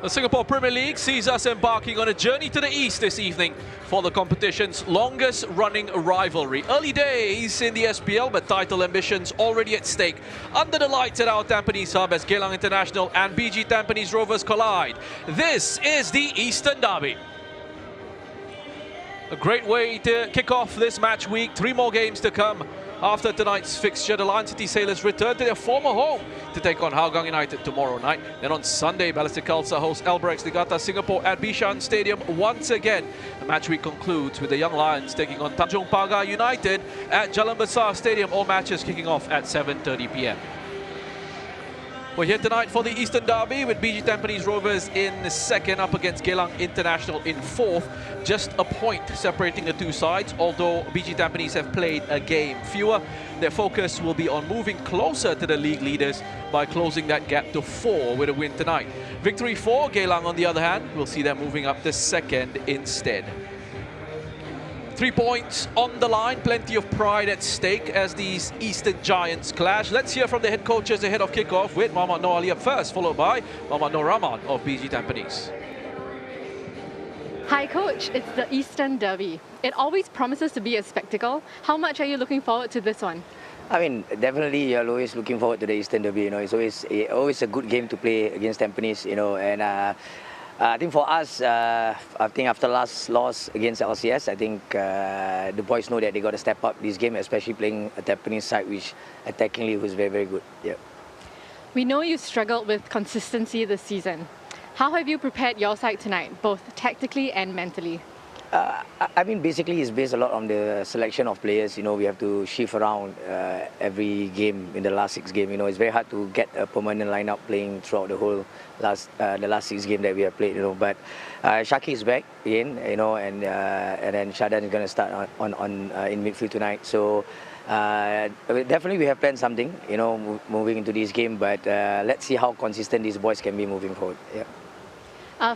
The Singapore Premier League sees us embarking on a journey to the east this evening for the competition's longest running rivalry. Early days in the SPL, but title ambitions already at stake. Under the lights at our Tampines Hub as Geylang International and BG Tampines Rovers collide. This is the Eastern Derby. A great way to kick off this match week. 3 more games to come. After tonight's fixture, the Lion City Sailors return to their former home to take on Hougang United tomorrow night. Then on Sunday, Balestier Khalsa hosts Albirex Niigata Singapore at Bishan Stadium once again. The match week concludes with the Young Lions taking on Tanjong Pagar United at Jalan Besar Stadium. All matches kicking off at 7:30 p.m. We're here tonight for the Eastern Derby with BG Tampines Rovers in the second, up against Geylang International in fourth. Just a point separating the two sides, although BG Tampines have played a game fewer. Their focus will be on moving closer to the league leaders by closing that gap to 4 with a win tonight. Victory for Geylang, on the other hand, will see them moving up to second instead. 3 points on the line, plenty of pride at stake as these Eastern Giants clash. Let's hear from the head coaches ahead of kickoff with Mohammad Noor Ali up first, followed by Mohammad Noor Rahman of BG Tampines. Hi Coach, it's the Eastern Derby. It always promises to be a spectacle. How much are you looking forward to this one? I mean, definitely you're always looking forward to the Eastern Derby. You know, it's always a good game to play against Tampines. You know, and I think for us, I think after last loss against LCS, I think the boys know that they got to step up this game, especially playing a Tampines side which attackingly was very, very good. Yeah. We know you struggled with consistency this season. How have you prepared your side tonight, both tactically and mentally? I mean, basically, it's based a lot on the selection of players. You know, we have to shift around every game in the last 6 games. You know, it's very hard to get a permanent lineup playing throughout the whole last 6 games that we have played. You know, but Shaki is back again. You know, and then Shadan is going to start on in midfield tonight. So definitely we have planned something. You know, moving into this game. But let's see how consistent these boys can be moving forward. Yeah.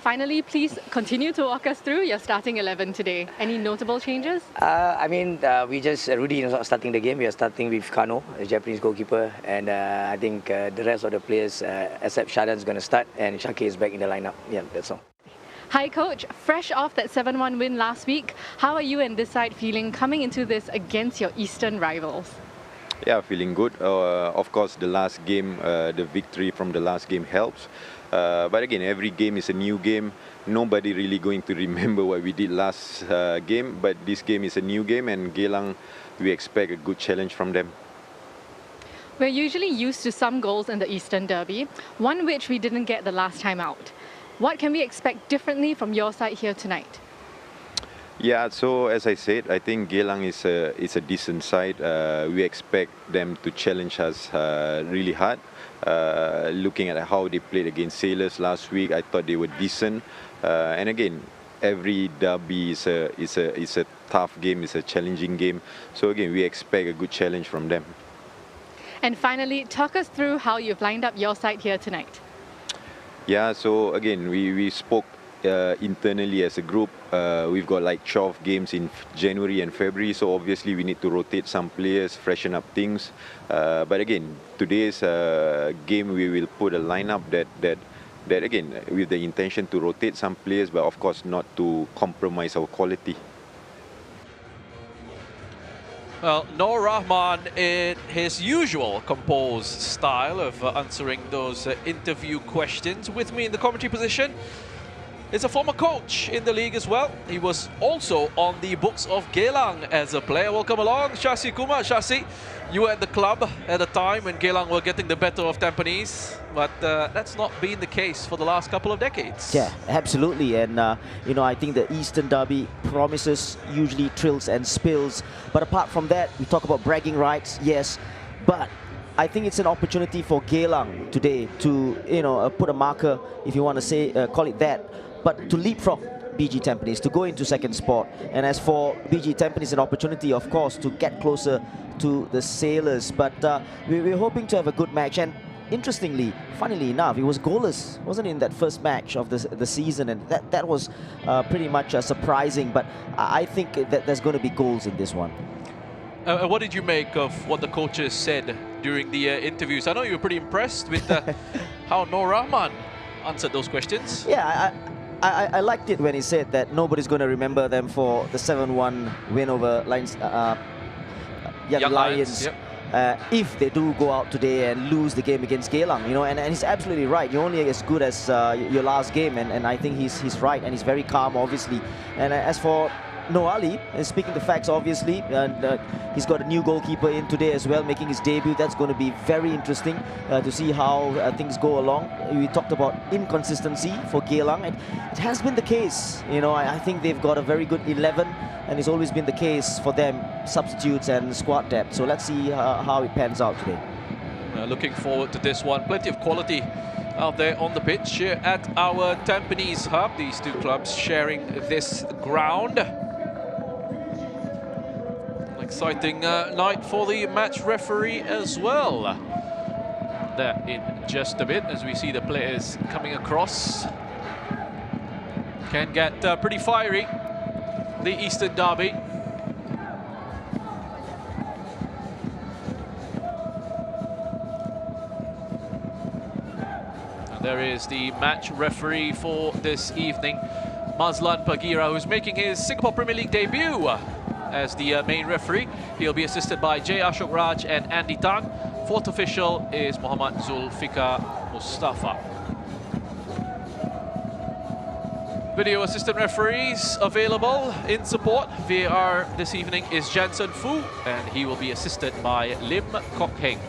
Finally, please continue to walk us through your starting 11 today. Any notable changes? I mean, we just Rudy is not starting the game. We are starting with Kano, the Japanese goalkeeper, and I think the rest of the players, except Shadan, is going to start, and Shaki is back in the lineup. Yeah, that's all. Hi Coach, fresh off that 7-1 win last week, how are you and this side feeling coming into this against your Eastern rivals? Yeah, feeling good. Of course, the last game, the victory from the last game helps. But again, every game is a new game. Nobody really going to remember what we did last game. But this game is a new game, and Geylang, we expect a good challenge from them. We're usually used to some goals in the Eastern Derby, one which we didn't get the last time out. What can we expect differently from your side here tonight? Yeah, so as I said, I think Geylang is a decent side. We expect them to challenge us really hard. Looking at how they played against Sailors last week, I thought they were decent. And again, every derby is a tough game, it's a challenging game. So again, we expect a good challenge from them. And finally, talk us through how you've lined up your side here tonight. Yeah, so again, we spoke internally as a group. We've got like 12 games in January and February, so obviously we need to rotate some players, freshen up things. But again, today's game we will put a lineup that again with the intention to rotate some players, but of course not to compromise our quality. Well, Noor Rahman, in his usual composed style of answering those interview questions. With me in the commentary position is a former coach in the league as well. He was also on the books of Geylang as a player. Welcome along, Shasi Kumar. Shasi, you were at the club at a time when Geylang were getting the better of Tampines, but that's not been the case for the last couple of decades. Yeah, absolutely. And, you know, I think the Eastern Derby promises usually thrills and spills. But apart from that, we talk about bragging rights, yes. But I think it's an opportunity for Geylang today to, put a marker, if you want to say, call it that, but to leapfrog BG Tampines, to go into second spot. And as for BG Tampines, an opportunity, of course, to get closer to the Sailors. But we're hoping to have a good match. And interestingly, funnily enough, it was goalless, wasn't it, in that first match of the season, and that was pretty much surprising. But I think that there's going to be goals in this one. What did you make of what the coaches said during the interviews? I know you were pretty impressed with how Noor Rahman answered those questions. Yeah, I liked it when he said that nobody's going to remember them for the 7-1 win over Young Lions. Yep. If they do go out today and lose the game against Geylang, and he's absolutely right. You're only as good as your last game, and I think he's right, and he's very calm, obviously. And as for Noor Ali, speaking the facts, obviously, and he's got a new goalkeeper in today as well, making his debut. That's going to be very interesting to see how things go along. We talked about inconsistency for Geylang, and it has been the case. I think they've got a very good 11, and it's always been the case for them, substitutes and squad depth. So let's see how it pans out today. Looking forward to this one. Plenty of quality out there on the pitch here at our Tampines Hub. These two clubs sharing this ground. Exciting night for the match referee as well. That in just a bit, as we see the players coming across. Can get pretty fiery, the Eastern Derby. And there is the match referee for this evening, Mazlan Pagira, who's making his Singapore Premier League debut as the main referee. He'll be assisted by J. Ashok Raj and Andy Tan. Fourth official is Muhammad Zulfikar Mustafa. Video assistant referees available in support. VAR this evening is Jansen Fu, and he will be assisted by Lim Kok Heng.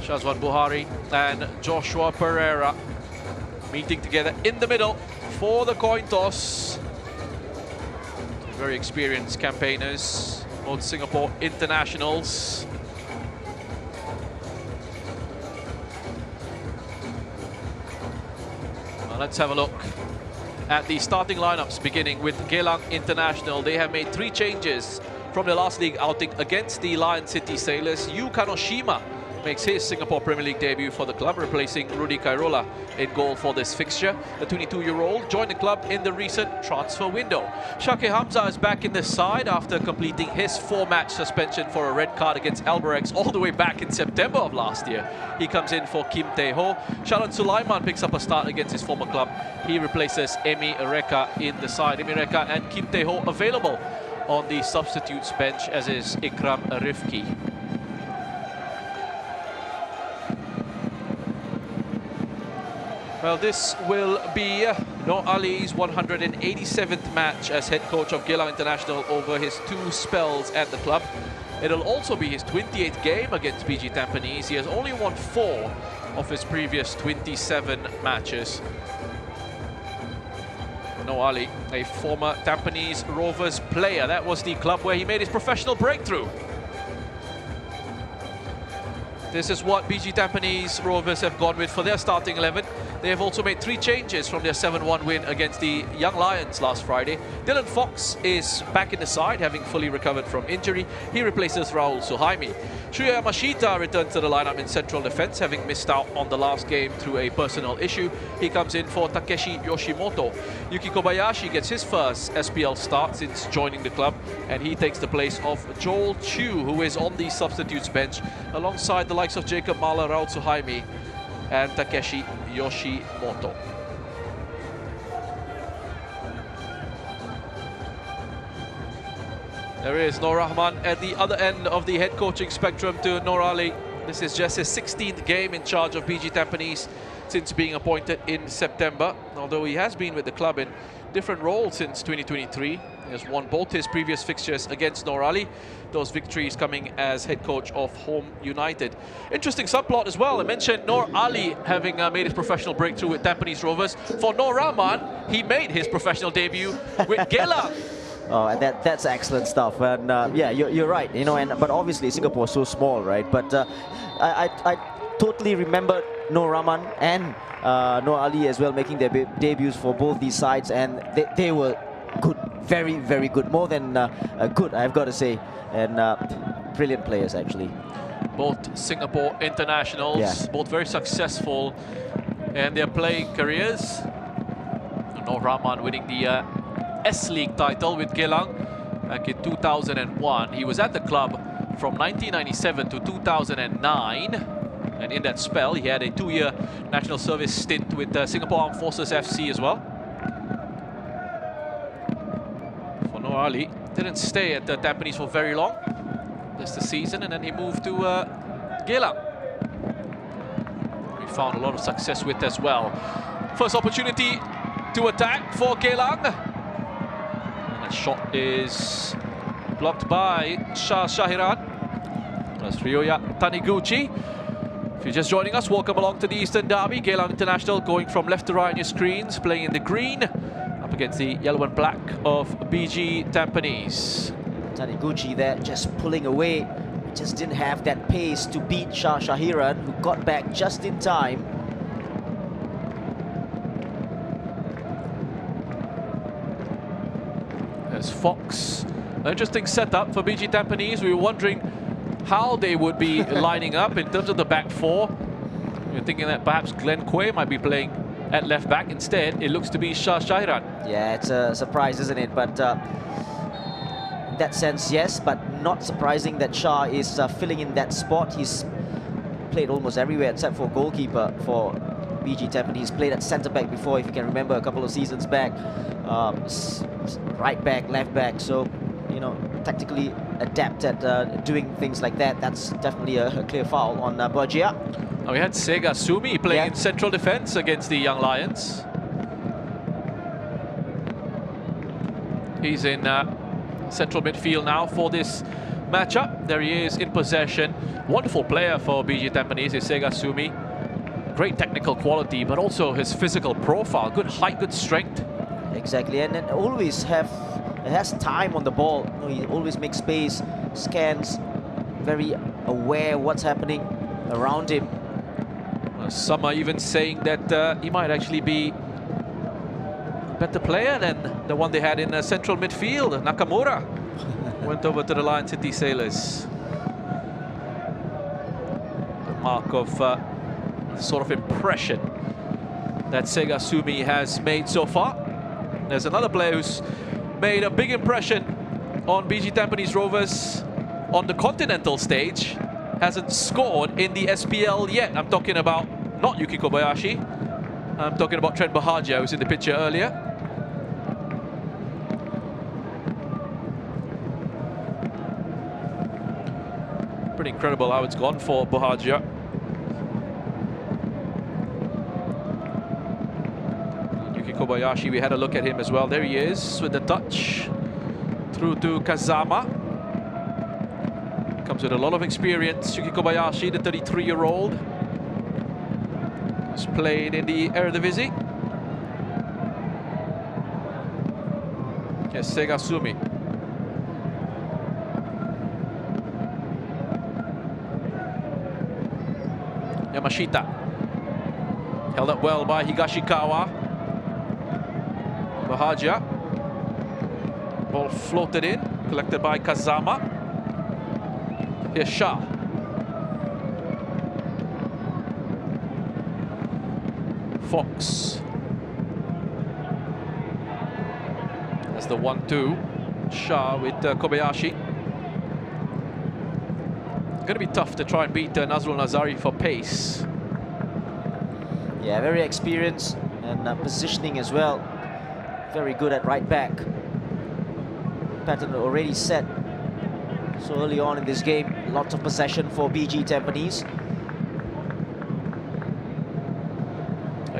Shazwan Buhari and Joshua Pereira meeting together in the middle for the coin toss. Very experienced campaigners, both Singapore internationals. Well, let's have a look at the starting lineups, beginning with Geylang International. They have made 3 changes from their last league outing against the Lion City Sailors. Yu Kanoshima makes his Singapore Premier League debut for the club, replacing Rudy Kairola in goal for this fixture. The 22-year-old joined the club in the recent transfer window. Shakir Hamza is back in the side after completing his 4-match suspension for a red card against Albirex all the way back in September of last year. He comes in for Kim Tae-ho. Shalan Sulaiman picks up a start against his former club. He replaces Emi Reka in the side. Emi Reka and Kim Tae-ho available on the substitutes bench, as is Ikram Rifki. Well, this will be Noor Ali's 187th match as head coach of Geylang International over his 2 spells at the club. It'll also be his 28th game against BG Tampines. He has only won 4 of his previous 27 matches. Noor Ali, a former Tampines Rovers player. That was the club where he made his professional breakthrough. This is what BG Tampines Rovers have gone with for their starting 11. They have also made 3 changes from their 7-1 win against the Young Lions last Friday. Dylan Fox is back in the side, having fully recovered from injury. He replaces Raul Suhaimi. Shuya Yamashita returns to the lineup in central defense, having missed out on the last game through a personal issue. He comes in for Takeshi Yoshimoto. Yuki Kobayashi gets his first SPL start since joining the club, and he takes the place of Joel Chu, who is on the substitutes bench, alongside the likes of Jacob Mahler, Raul Suhaimi, and Takeshi Yoshimoto. There is Noor Rahman at the other end of the head coaching spectrum to Noor Ali. This is just his 16th game in charge of BG Tampines since being appointed in September. Although he has been with the club in different roles since 2023. He has won both his previous fixtures against Noor Ali, those victories coming as head coach of Home United. Interesting subplot as well. I mentioned Noor Ali having made his professional breakthrough with Tampines Rovers. For Noor Rahman, he made his professional debut with Geylang. And that's excellent stuff. And yeah, you're right. You know, but obviously Singapore is so small, right? But I totally remember Noor Rahman and Noor Ali as well making their debuts for both these sides, and they were good, very, very good, more than good, I've got to say, and brilliant players actually. Both Singapore internationals, Yeah. both very successful in their playing careers. Noor Rahman winning the S-League title with Geylang back in 2001. He was at the club from 1997 to 2009. And in that spell, he had a 2-year national service stint with Singapore Armed Forces FC as well. For Noor Ali, didn't stay at Tampines for very long. Just a season, and then he moved to Geylang. We found a lot of success with as well. First opportunity to attack for Geylang. And that shot is blocked by Shah Shahiran. That's Ryoya Taniguchi. If you're just joining us, welcome along to the Eastern Derby. Geylang International going from left to right on your screens, playing in the green up against the yellow and black of BG Tampines. Taniguchi there just pulling away. He just didn't have that pace to beat Shah Shahiran, who got back just in time. There's Fox. An interesting setup for BG Tampines. We were wondering how they would be lining up in terms of the back four. You're thinking that perhaps Glenn Quay might be playing at left back. Instead, it looks to be Shah Shahiran. Yeah, it's a surprise, isn't it? But in that sense, yes, but not surprising that Shah is filling in that spot. He's played almost everywhere except for goalkeeper for BG Tampines. He's played at centre-back before, if you can remember, a couple of seasons back. Right back, left back, so, you know, tactically adept at doing things like that. That's definitely a clear foul on Bojia. Now we had Sega Sumi playing in central defence against the Young Lions. He's in central midfield now for this matchup. There he is in possession. Wonderful player for BG Tampines is Sega Sumi. Great technical quality, but also his physical profile. Good height, good strength. Exactly, and always has time on the ball. You know, he always makes space, scans, very aware what's happening around him. Well, some are even saying that he might actually be a better player than the one they had in central midfield. Nakamura went over to the Lion City Sailors. The mark of sort of impression that Sega Sumi has made so far. There's another player who's made a big impression on BG Tampines Rovers on the continental stage. Hasn't scored in the SPL yet. I'm talking about not Yuki Kobayashi. I'm talking about Trent Bahagia, who's in the picture earlier. Pretty incredible how it's gone for Bahagia. Kobayashi, we had a look at him as well. There he is with the touch through to Kazama. Comes with a lot of experience. Yuki Kobayashi, the 33-year-old, has played in the Eredivisie. Yes, Sega Sumi. Yamashita. Held up well by Higashikawa. Bahagia. Ball floated in, collected by Kazama. Here's Shah. Fox. That's the 1-2. Shah with Kobayashi. Going to be tough to try and beat Nazrul Nazari for pace. Yeah, very experienced and positioning as well. Very good at right back. Pattern already set. So early on in this game, lots of possession for BG Tampines.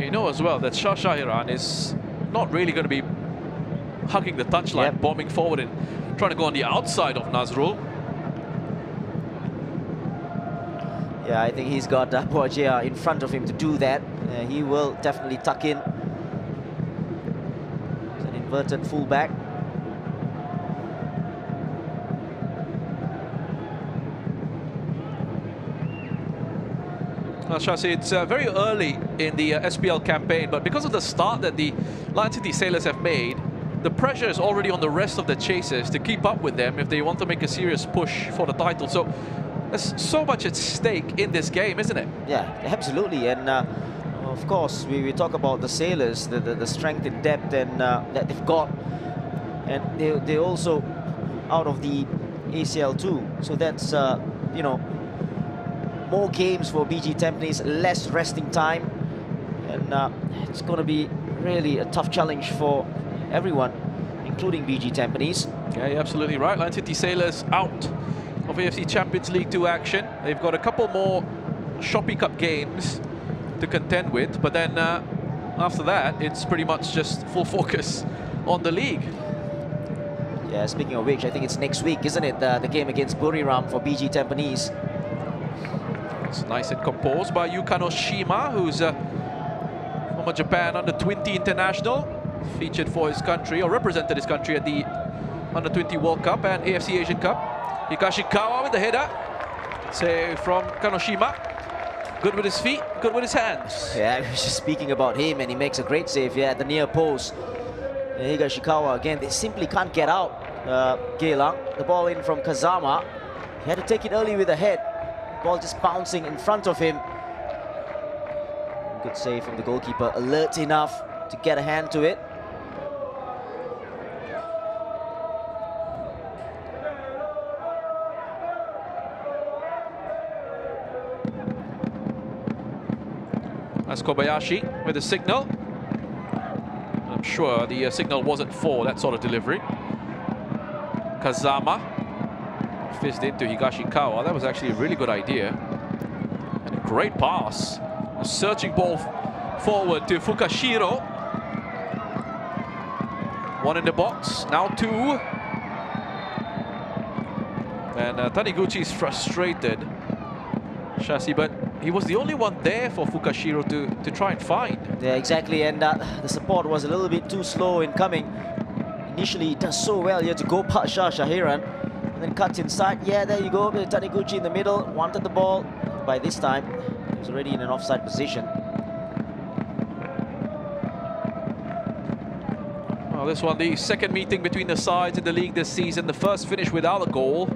You know as well that Shah Shahiran is not really going to be hugging the touchline, bombing forward and trying to go on the outside of Nazrul. Yeah, I think he's got Bojia in front of him to do that. He will definitely tuck in. It's an inverted fullback. Well, Shasi, it's very early in the SPL campaign, but because of the start that the Lion City Sailors have made, the pressure is already on the rest of the chasers to keep up with them if they want to make a serious push for the title. So there's so much at stake in this game, isn't it? Yeah, absolutely. And of course, we talk about the Sailors, the strength and depth and that they've got. And they're also out of the ACL too. So that's, you know, more games for BG Tampines, less resting time. And it's going to be really a tough challenge for everyone, including BG Tampines. Yeah, you're absolutely right. Lion City Sailors out of AFC Champions League 2 action. They've got a couple more Shopee Cup games to contend with, but then after that, it's pretty much just full focus on the league. Yeah, speaking of which, I think it's next week, isn't it? The game against Buriram for BG Tampines. It's nice and composed by Yukano Shima, who's former Japan under-20 international, featured for his country, or represented his country at the under-20 World Cup and AFC Asian Cup. Higashikawa with the header. Save from Kanoshima. Good with his feet, good with his hands. Yeah, I was just speaking about him, and he makes a great save here at the near post. Higashikawa again, they simply can't get out. Geylang, the ball in from Kazama. He had to take it early with the head. Ball just bouncing in front of him. Good save from the goalkeeper, alert enough to get a hand to it. That's Kobayashi with a signal. I'm sure the signal wasn't for that sort of delivery. Kazama fizzed into Higashikawa. That was actually a really good idea. And a great pass. A searching ball forward to Fukashiro. One in the box, now two. And Taniguchi's frustrated, Shasi, but he was the only one there for Fukashiro to try and find. Yeah, exactly, and the support was a little bit too slow in coming. Initially, he does so well here to go past Shahiran, and then cuts inside. Yeah, there you go, Taniguchi in the middle, wanted the ball. By this time, he was already in an offside position. Well, this one, the second meeting between the sides in the league this season, the first finish without a goal.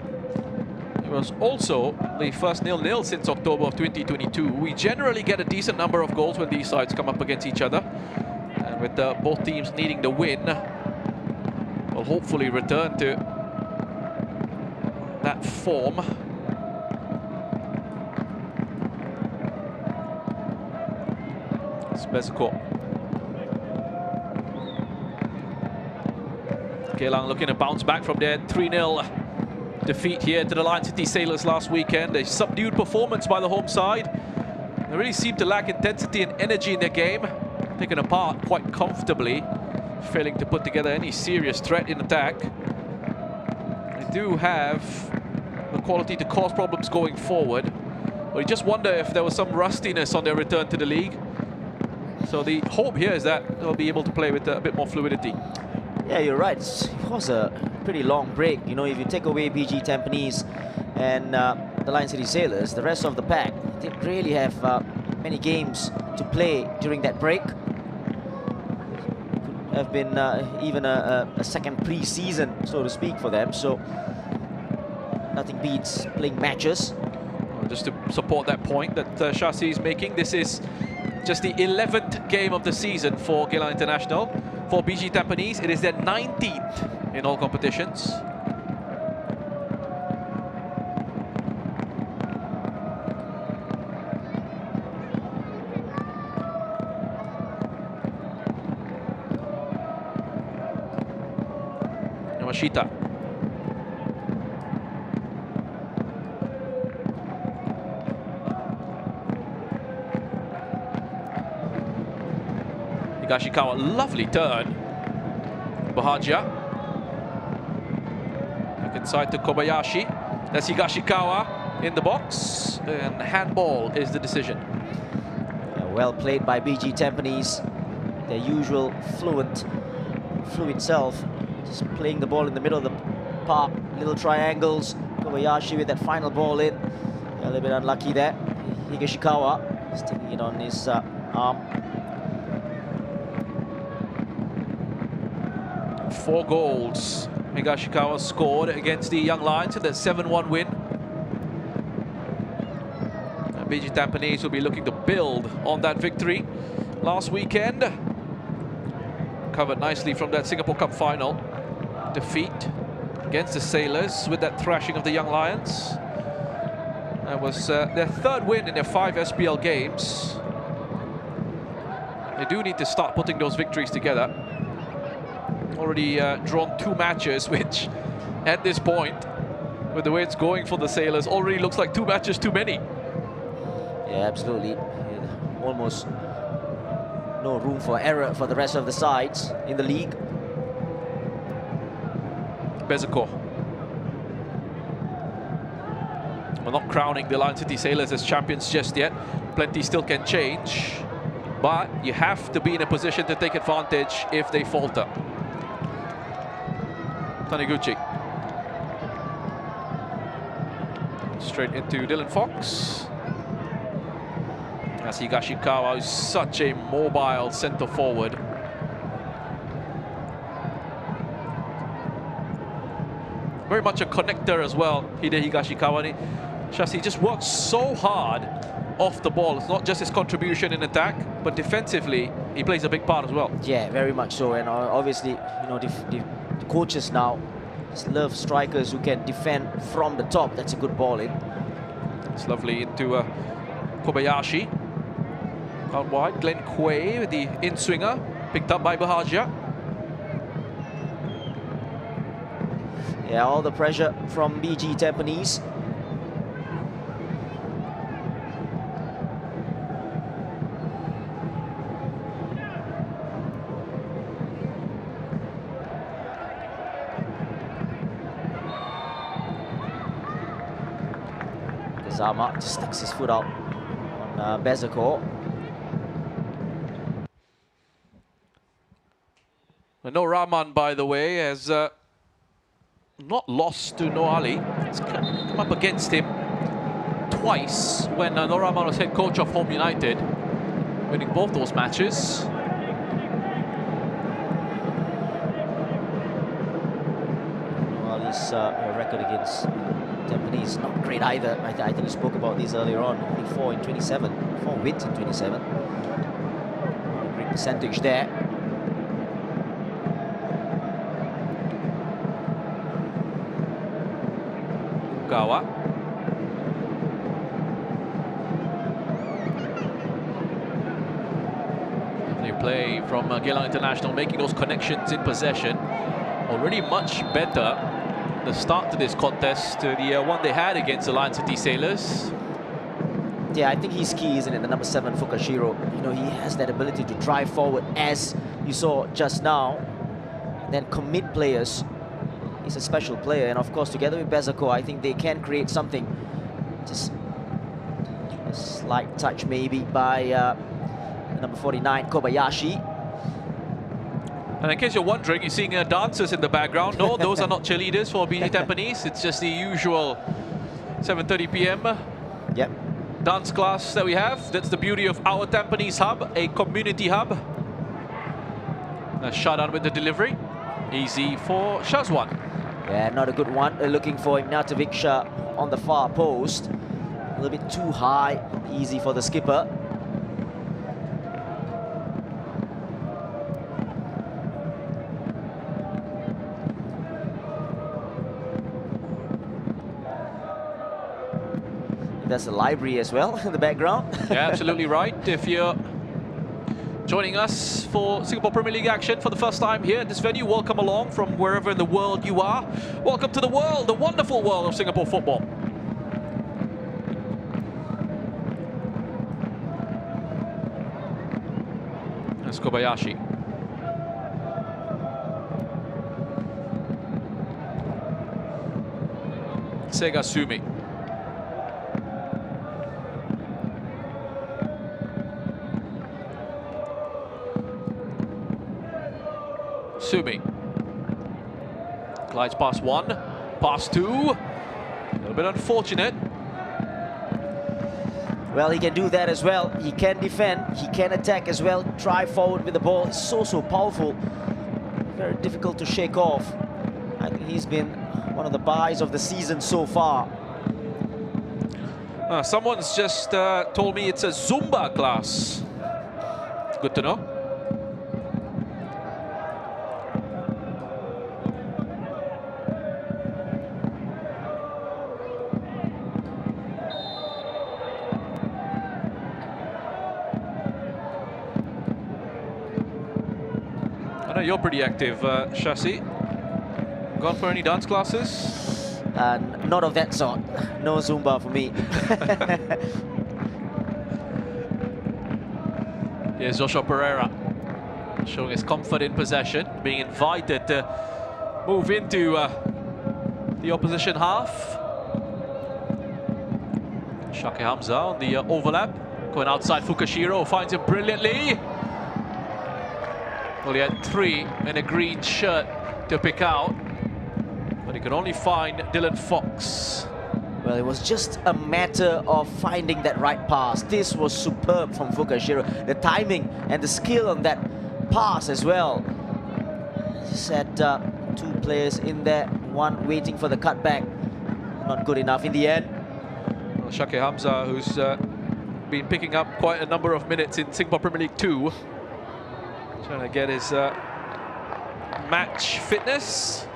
It was also the first 0-0 since October of 2022. We generally get a decent number of goals when these sides come up against each other. And with both teams needing the win, we'll hopefully return to that form. It's Bezuko. Geylang looking to bounce back from their 3-0 defeat here to the Lion City Sailors last weekend. A subdued performance by the home side. They really seem to lack intensity and energy in their game. Taken apart quite comfortably, failing to put together any serious threat in attack. They do have the quality to cause problems going forward, but you just wonder if there was some rustiness on their return to the league. So the hope here is that they'll be able to play with a bit more fluidity. Yeah, you're right. It was a pretty long break. You know, if you take away BG Tampines and the Lion City Sailors, the rest of the pack didn't really have many games to play during that break. Could have been even a second pre-season, so to speak, for them. So nothing beats playing matches. Well, just to support that point that Shasi is making, this is just the 11th game of the season for Geylang International. For BG Tampines, it is their 19th in all competitions. Yamashita. Higashikawa, lovely turn. Bahajia. Back inside to Kobayashi. That's Higashikawa in the box. And handball is the decision. Yeah, well played by BG Tampines. Their usual fluid self. Just playing the ball in the middle of the park. Little triangles. Kobayashi with that final ball in. A little bit unlucky there. Higashikawa. Sticking it on his arm. 4 goals Higashikawa scored against the Young Lions in that 7-1 win. BG Tampines will be looking to build on that victory last weekend. Covered nicely from that Singapore Cup final defeat against the Sailors with that thrashing of the Young Lions. That was their 3rd win in their 5 SPL games. They do need to start putting those victories together. Already drawn 2 matches, which at this point, with the way it's going for the Sailors, already looks like 2 matches too many. Yeah, absolutely. Almost no room for error for the rest of the sides in the league. Bezako. We're not crowning the Lion City Sailors as champions just yet. Plenty still can change. But you have to be in a position to take advantage if they falter. Taniguchi. Straight into Dylan Fox. As Higashikawa is such a mobile centre forward. Very much a connector as well, Hide Higashikawa. He just works so hard off the ball. It's not just his contribution in attack, but defensively, he plays a big part as well. Yeah, very much so. And obviously, you know, the coaches now love strikers who can defend from the top. That's a good ball in. It's lovely into Kobayashi. Out wide, Glenn Quay with the in-swinger, picked up by Bahagia. Yeah, all the pressure from BG Tampines. Zama just sticks his foot out on Bezako. No Rahman, by the way, has not lost to Noali. It's come up against him twice when No Rahman was head coach of Home United, winning both those matches. Noali's record against Tampines not great either. I think we spoke about this earlier on. Only 4 in 27, 4 wins in 27. Great percentage there. Gawa. They play from Geylang International, making those connections in possession. Already much better the start to this contest to the one they had against the Lion City Sailors. Yeah, I think he's key, isn't it? The number 7, Fukashiro. You know, he has that ability to drive forward, as you saw just now. Then commit players. He's a special player, and of course, together with Bezako, I think they can create something. Just a slight touch, maybe, by number 49, Kobayashi. And in case you're wondering, you're seeing dancers in the background. No, those are not cheerleaders for BG Tampines. It's just the usual 7:30 p.m. Yep. dance class that we have. That's the beauty of our Tampines Hub, a community hub. Shadan with the delivery. Easy for Shazwan. Yeah, not a good one. Looking for Ignatovic on the far post. A little bit too high. Easy for the skipper. There's a library as well in the background. Yeah, absolutely right. If you're joining us for Singapore Premier League action for the first time here at this venue, welcome along from wherever in the world you are. Welcome to the world, the wonderful world of Singapore football. That's Kobayashi. Sega Sumi. Sumi. Glides past one, past two. A little bit unfortunate. Well, he can do that as well. He can defend, he can attack as well, drive forward with the ball. He's so powerful. Very difficult to shake off. I think he's been one of the buys of the season so far. Someone's just told me it's a Zumba class. Good to know. I know you're pretty active, Shasi. Gone for any dance classes? Not of that sort. No Zumba for me. Here's Joshua Pereira showing his comfort in possession, being invited to move into the opposition half. Shake Hamza on the overlap, going outside. Fukashiro finds him brilliantly. Well, he had 3 in a green shirt to pick out, but he could only find Dylan Fox. Well, it was just a matter of finding that right pass. This was superb from Fukashiro. The timing and the skill on that pass as well. Just had 2 players in there, one waiting for the cutback. Not good enough in the end. Well, Shake Hamza, who's been picking up quite a number of minutes in Singapore Premier League 2. Trying to get his match fitness.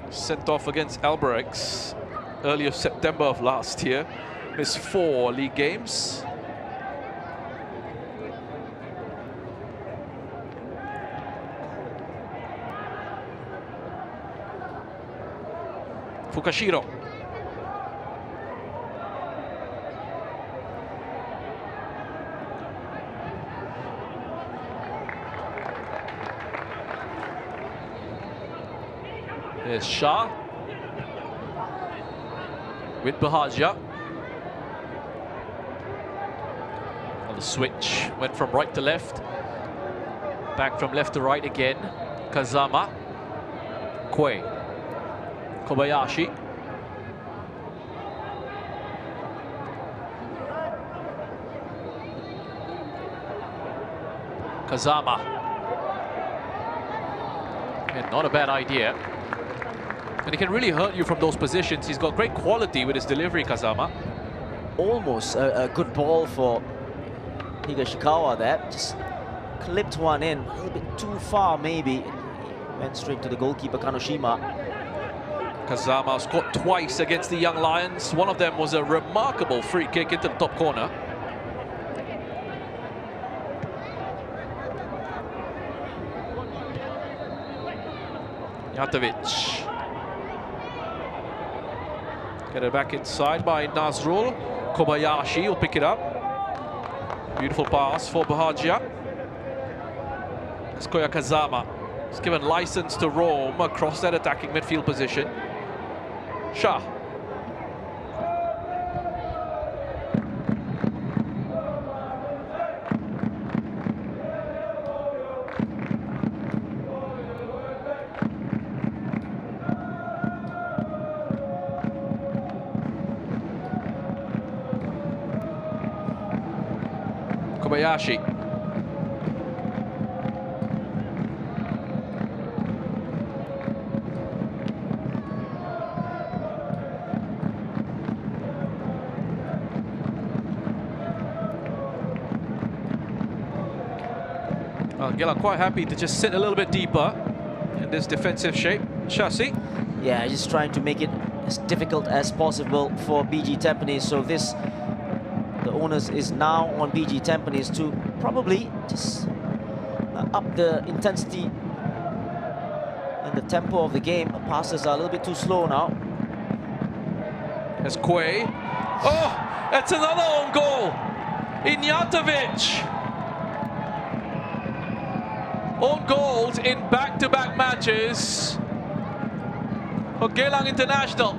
Sent off against Albirex early of September of last year. Missed 4 league games. Fukashiro. There's Shah with Bahagia. On the switch, went from right to left, back from left to right again. Kazama, Quay, Kobayashi. Kazama. And not a bad idea. And he can really hurt you from those positions. He's got great quality with his delivery, Kazama. Almost a good ball for Higashikawa there. Just clipped one in, a little bit too far maybe. Went straight to the goalkeeper, Kanoshima. Kazama scored twice against the Young Lions. One of them was a remarkable free kick into the top corner. Jatovic. Get it back inside by Nazrul. Kobayashi will pick it up. Beautiful pass for Bahagia. It's Koya Kazama. He's given license to roam across that attacking midfield position. Shah. Kobayashi. Well, Geylang quite happy to just sit a little bit deeper in this defensive shape. Shasi. Yeah, just trying to make it as difficult as possible for BG Tampines. So this, the onus is now on BG Tampines to probably just up the intensity and the tempo of the game. Passes are a little bit too slow now. There's Quay. Oh, that's another own goal. Ignjatovic. Own goals in back-to-back matches for Geylang International.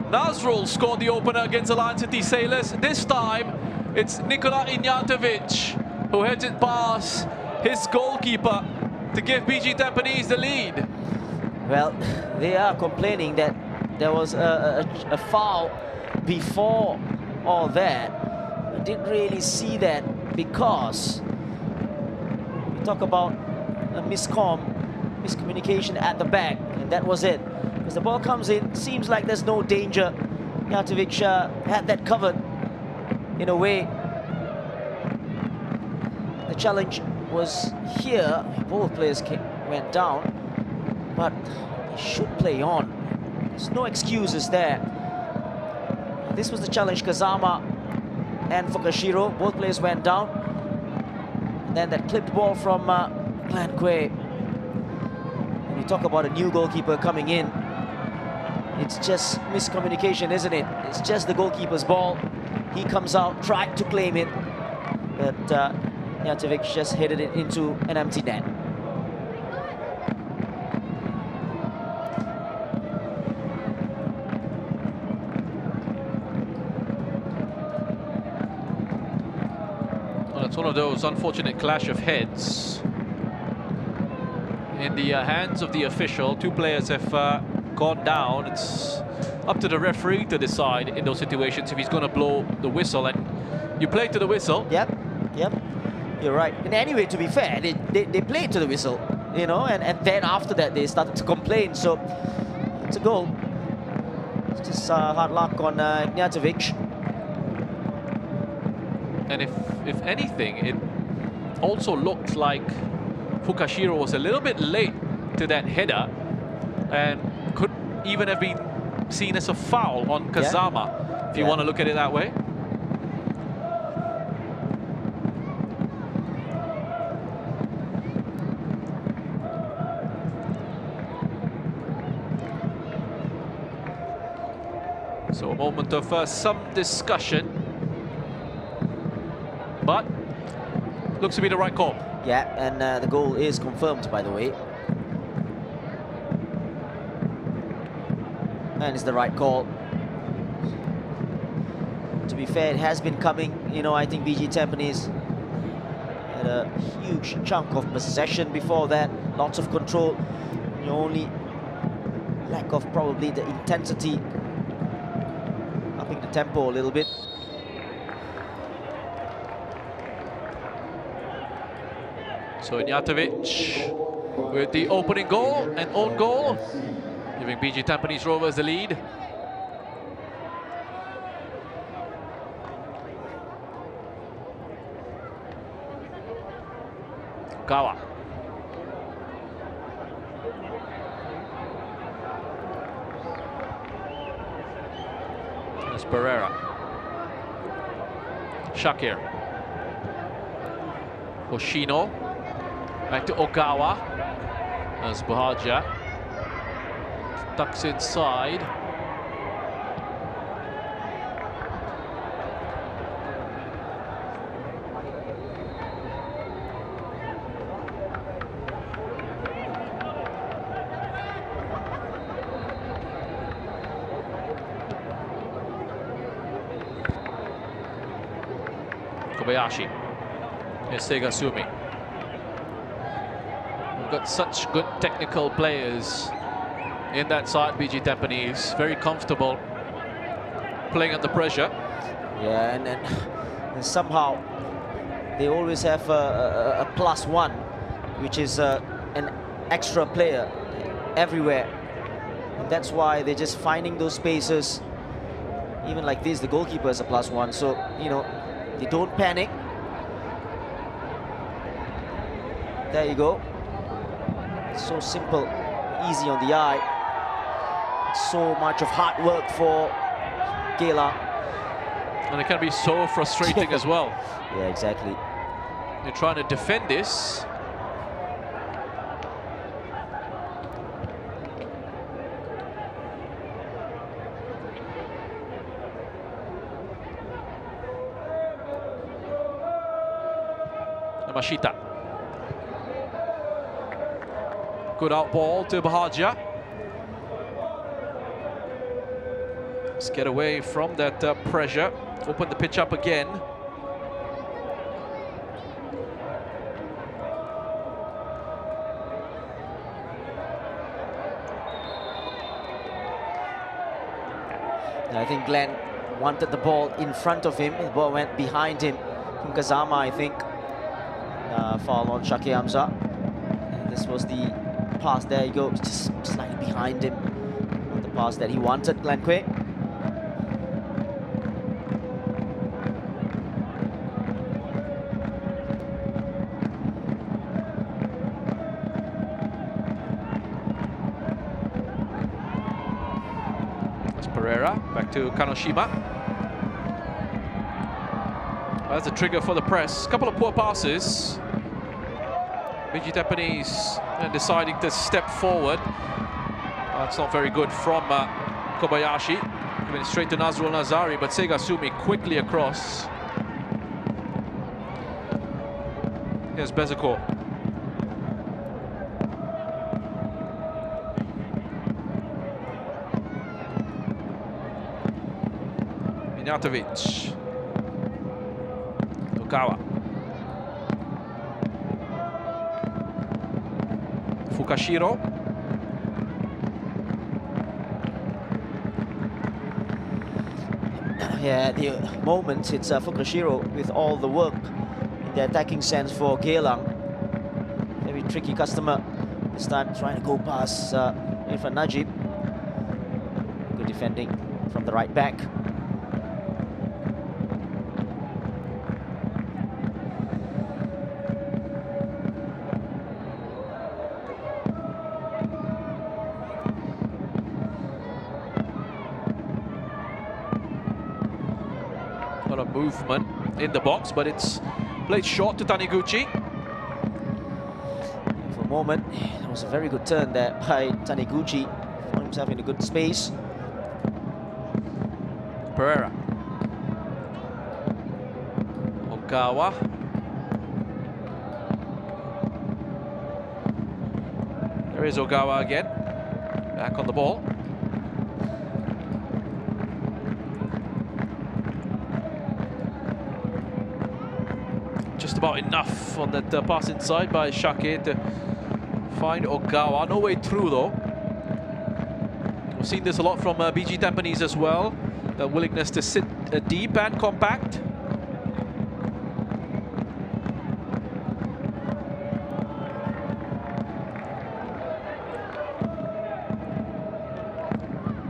Nazrul scored the opener against Alliance City Sailors. This time, it's Nikola Ignjatovic who heads it past his goalkeeper to give BG Tampines the lead. Well, they are complaining that there was a foul before all that, I didn't really see that because we talk about a miscommunication at the back, and that was it. As the ball comes in, seems like there's no danger. Mijatovic had that covered in a way. The challenge was here. Both players went down, but they should play on. There's no excuses there. This was the challenge, Kazama and Fukashiro. Both players went down. And then that clipped ball from Glenn Quay. When you talk about a new goalkeeper coming in, it's just miscommunication, isn't it? It's just the goalkeeper's ball. He comes out, tried to claim it, but Mijatovic just headed it into an empty net. Well, it's one of those unfortunate clash of heads in the hands of the official. Two players have gone down. It's up to the referee to decide in those situations if he's going to blow the whistle, and you play to the whistle. Yep, you're right. And anyway, to be fair, they played to the whistle, you know, and then after that they started to complain. So it's a goal. It's just hard luck on Mijatovic. And if anything, it also looked like Fukashiro was a little bit late to that header and could even have been seen as a foul on Kazama, if you want to look at it that way. So a moment of some discussion, but looks to be the right call. Yeah, and the goal is confirmed, by the way. And it's the right call. To be fair, it has been coming. You know, I think BG Tampines had a huge chunk of possession before that. Lots of control. The only lack of probably the intensity, upping the tempo a little bit. So Mijatovic with the opening goal and own goal, giving BG Tampines Rovers the lead. Kawa. There's Pereira. Shakir. Hoshino. Back to Ogawa. As Bahaja tucks inside. Kobayashi. Here's Segasumi. We've got such good technical players in that side, BG Tampines. Very comfortable playing under pressure. Yeah, and somehow they always have a +1, which is an extra player everywhere. And that's why they're just finding those spaces. Even like this, the goalkeeper is a +1. So, you know, they don't panic. There you go. So simple, easy on the eye. So much of hard work for Geylang. And it can be so frustrating as well. Yeah, exactly. You're trying to defend this. Mashita. Good out ball to Bahaja. Let's get away from that pressure. Open the pitch up again. I think Glenn wanted the ball in front of him. The ball went behind him from Kazama, I think. Foul on Shaki Hamza. And this was the pass. There you go, just slightly behind him. Not the pass that he wanted, Glenn Quay. Back to Kanoshima. That's a trigger for the press. A couple of poor passes. BG Tampines deciding to step forward. That's not very good from Kobayashi. Giving it straight to Nazrul Nazari, but Sega Sumi quickly across. Here's Bezakor. Mijatovic. Okawa. Fukashiro. Yeah, the moment it's Fukashiro with all the work in the attacking sense for Geylang. Very tricky customer this time, trying to go past Irfan Najib. Good defending from the right back. Movement in the box, but it's played short to Taniguchi. For a moment, it was a very good turn there by Taniguchi. Found himself in a good space. Pereira. Okawa. There is Ogawa again. Back on the ball. Just about enough on that pass inside by Shake to find Ogawa. No way through though. We've seen this a lot from BG Tampines as well. The willingness to sit deep and compact.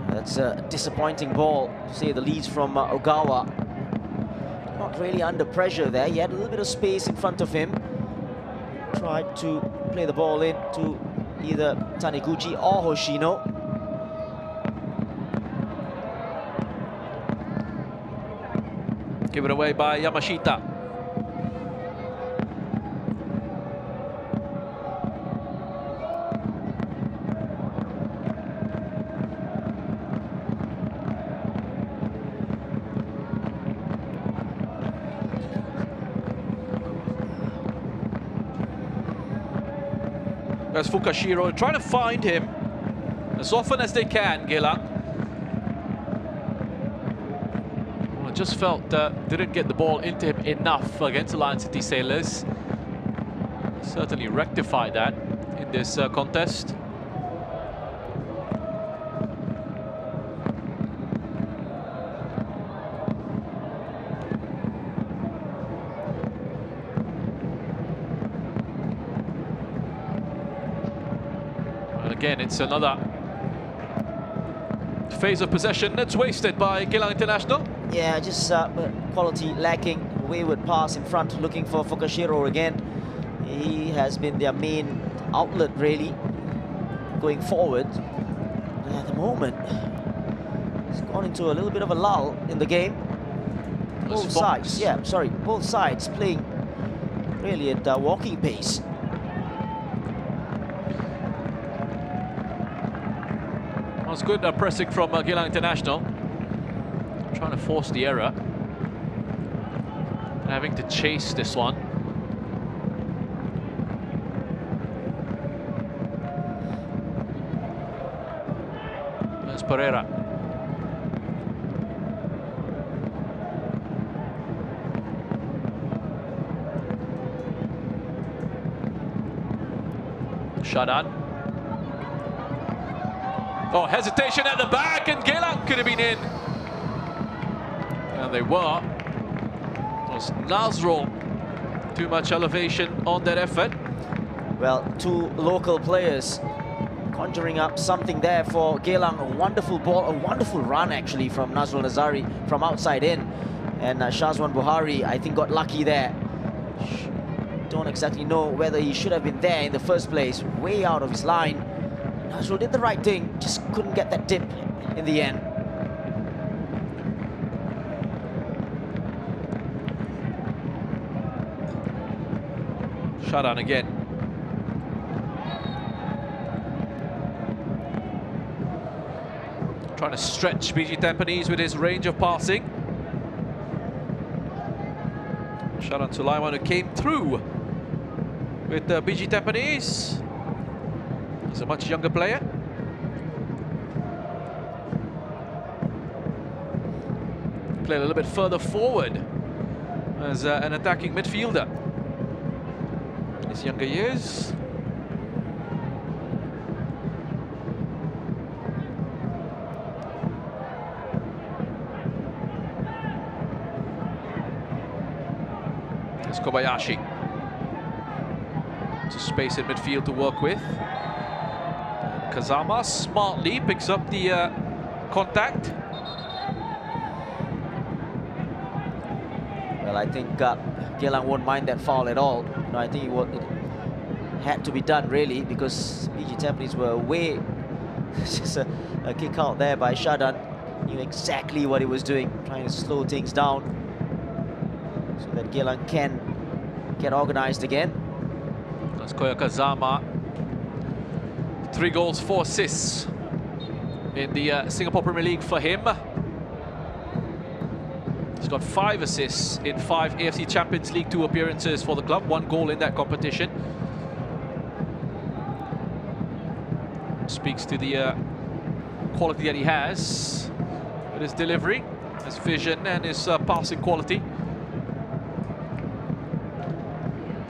That's a disappointing ball, to say the least, from Ogawa. Not really under pressure there. He had a little bit of space in front of him. Tried to play the ball in to either Taniguchi or Hoshino. Given away by Yamashita. There's Fukashiro trying to find him as often as they can, Geylang. Well, I just felt didn't get the ball into him enough against the Lion City Sailors. Certainly rectified that in this contest. Again, it's another phase of possession that's wasted by Geylang International. Yeah, just quality lacking. Wayward pass in front, looking for Fukashiro again. He has been their main outlet, really, going forward. And at the moment, it's gone into a little bit of a lull in the game. Both sides, yeah, sorry, both sides playing really at walking pace. It's good pressing from Geylang International. Trying to force the error. And having to chase this one. There's Pereira. Shadan. Oh, hesitation at the back, and Geylang could have been in. And they were. It was Nazrul. Too much elevation on that effort. Well, two local players conjuring up something there for Geylang. A wonderful ball, a wonderful run actually from Nazrul Nazari from outside in. And Shazwan Buhari, I think, got lucky there. Don't exactly know whether he should have been there in the first place. Way out of his line. Nazrul did the right thing, just couldn't get that dip in the end. Sharan again. Trying to stretch BG Tampines with his range of passing. Sharan Sulaiman, who came through with BG Tampines. He's a much younger player. Play a little bit further forward as an attacking midfielder. His younger years. It's Kobayashi. It's a space in midfield to work with. Kazama smartly picks up the contact. Well, I think Geylang won't mind that foul at all. No, I think it had to be done really, because BG Tampines were away. Just a kick out there by Shadan. Knew exactly what he was doing, trying to slow things down so that Geylang can get organized again. That's Koya Kazama. 3 goals, 4 assists in the Singapore Premier League for him. He's got 5 assists in 5 AFC Champions League 2 appearances for the club, 1 goal in that competition. Speaks to the quality that he has with his delivery, his vision and his passing quality.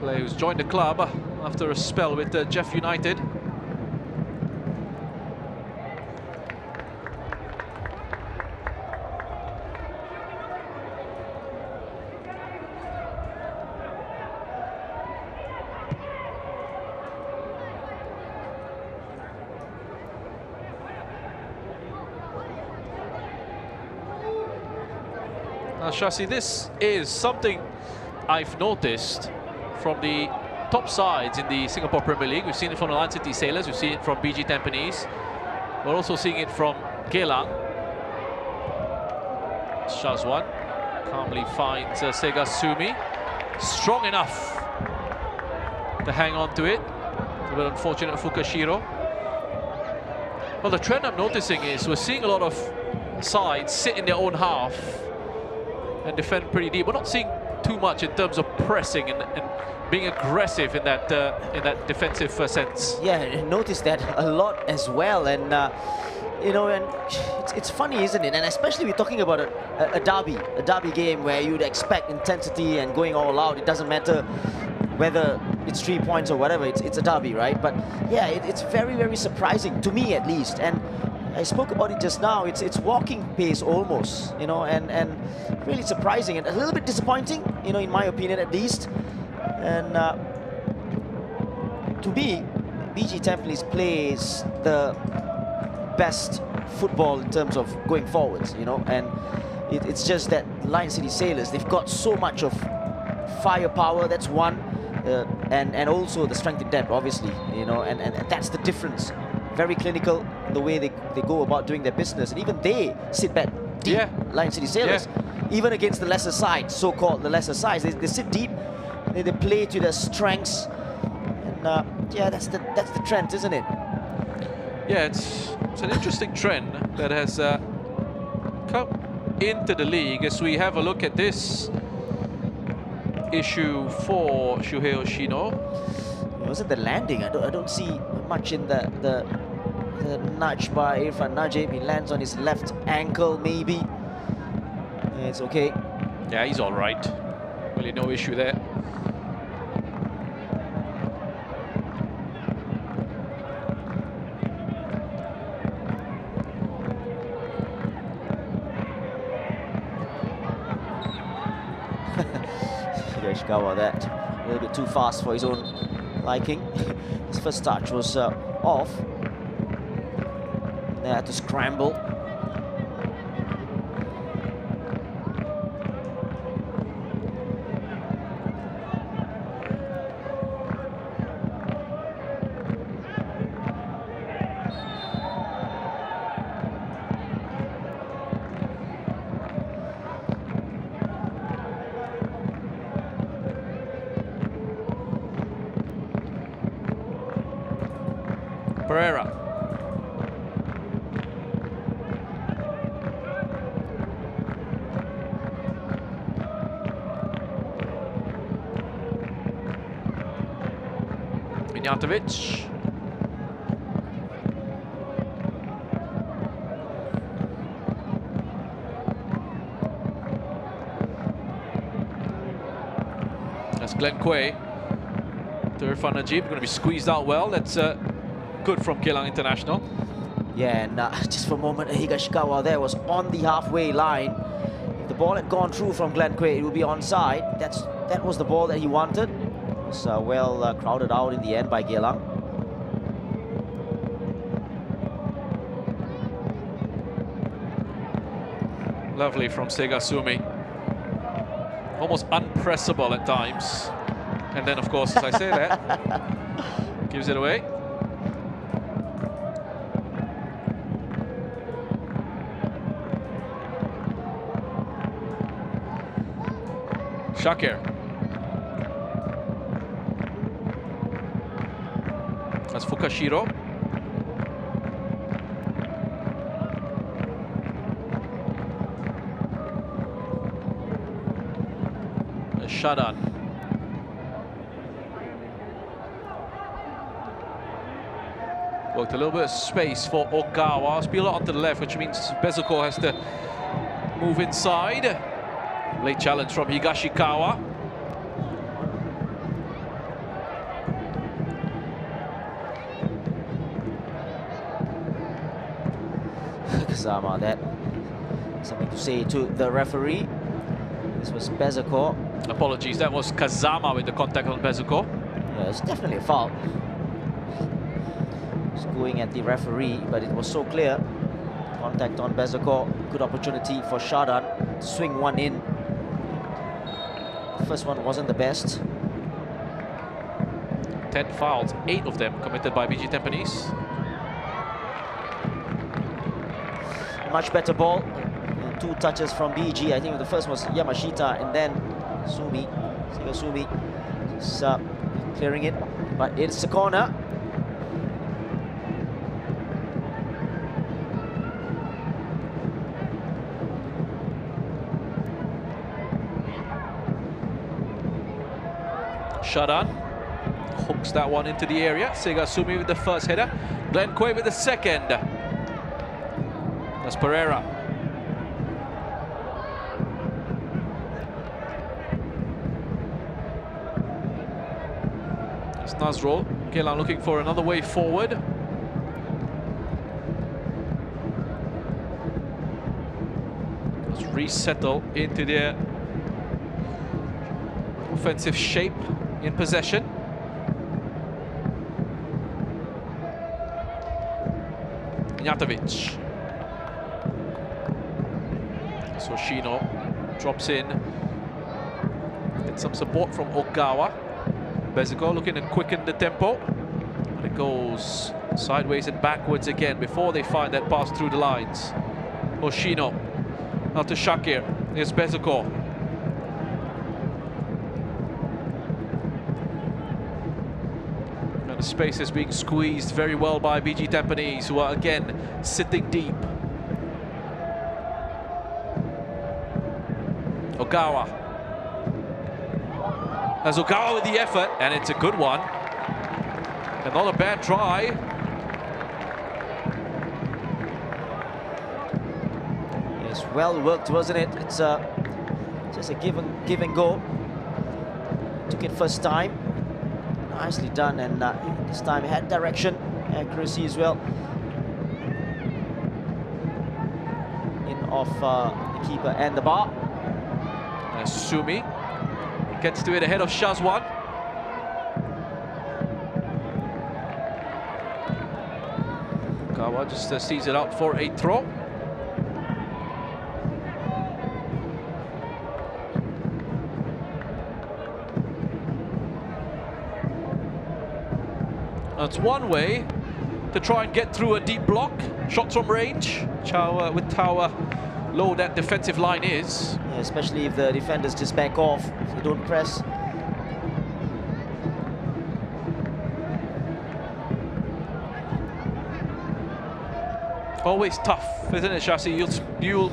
Player who's joined the club after a spell with Jeff United. Now, Shasi, this is something I've noticed from the top sides in the Singapore Premier League. We've seen it from the Lion City Sailors, we've seen it from BG Tampines. We're also seeing it from Geylang. Shazwan calmly finds Sega Sumi. Strong enough to hang on to it. A bit unfortunate for Fukashiro. Well, the trend I'm noticing is we're seeing a lot of sides sit in their own half and defend pretty deep. We're not seeing too much in terms of pressing and being aggressive in that defensive sense. Yeah, I noticed that a lot as well, and you know, and it's funny, isn't it? And especially we're talking about a derby game where you'd expect intensity and going all out. It doesn't matter whether it's 3 points or whatever. It's a derby, right? But yeah, it's very, very surprising to me at least. And I spoke about it just now. It's walking pace almost, you know, and really surprising and a little bit disappointing, you know, in my opinion at least. And to me, BG Tampines plays the best football in terms of going forwards, you know, and it's just that Lion City Sailors, they've got so much of firepower, that's one, and also the strength in depth, obviously, you know, and that's the difference. Very clinical in the way they go about doing their business, and even they sit back deep, yeah. Lion City Sailors, yeah. Even against the lesser side, so-called the lesser sides, they sit deep, they play to their strengths, and yeah, that's the trend, isn't it? Yeah, it's an interesting trend that has come into the league as we have a look at this issue for Shuhei Oshino. Was it the landing? I don't see much in the nudge by Irfan Najib. He lands on his left ankle, maybe. Yeah, it's okay. Yeah, he's all right. Really no issue there. Higashikawa that a little bit too fast for his own liking. His first touch was off. They had to scramble. Pereira. Ignjatovic. That's Glenn Quay. To Irfan Najib, going to be squeezed out well. That's good from Geylang International. Yeah, and just for a moment, Higashikawa there was on the halfway line. If the ball had gone through from Glenn Quay, it would be onside. That was the ball that he wanted. It was well crowded out in the end by Geylang. Lovely from Segasumi. Almost unpressable at times. And then, of course, as I say that, gives it away. Shakir. That's Fukashiro. Shadan. Worked a little bit of space for Ogawa. Spieler onto the left, which means Bezuko has to move inside. Late challenge from Higashikawa. Kazama, that something to say to the referee. This was Bezuko. Apologies, that was Kazama with the contact on Bezuko. Yeah, it's definitely a foul. It's going at the referee, but it was so clear. Contact on Bezuko. Good opportunity for Shadan to swing one in. First one wasn't the best. 10 fouls, 8 of them committed by BG Tampines. Much better ball. 2 touches from BG. I think the first was Yamashita and then Sumi. Segasumi is clearing it, but it's a corner. Shadan hooks that one into the area. Segasumi with the first header. Glenn Quay with the second. That's Pereira. It's Nazrul. Geylang looking for another way forward. Let's resettle into their offensive shape in possession. Ignjatovic. So Shino drops in. Get some support from Ogawa. Bezuko looking to quicken the tempo. But it goes sideways and backwards again before they find that pass through the lines. Oshino. Now to Shakir. Here's Bezuko. The space is being squeezed very well by BG Tampines, who are again sitting deep. Ogawa. As Ogawa with the effort, and it's a good one. And not a bad try. It's well worked, wasn't it? It's just a give and go. Took it first time. Nicely done, and this time it had direction, accuracy as well. In off the keeper and the bar. Sumi. Gets to it ahead of Shazwan. Kawa just sees it out for a throw. That's one way to try and get through a deep block. Shots from range. With Tower low that defensive line is. Yeah, especially if the defenders just back off, if they don't press. Always tough, isn't it, Shasi? You'll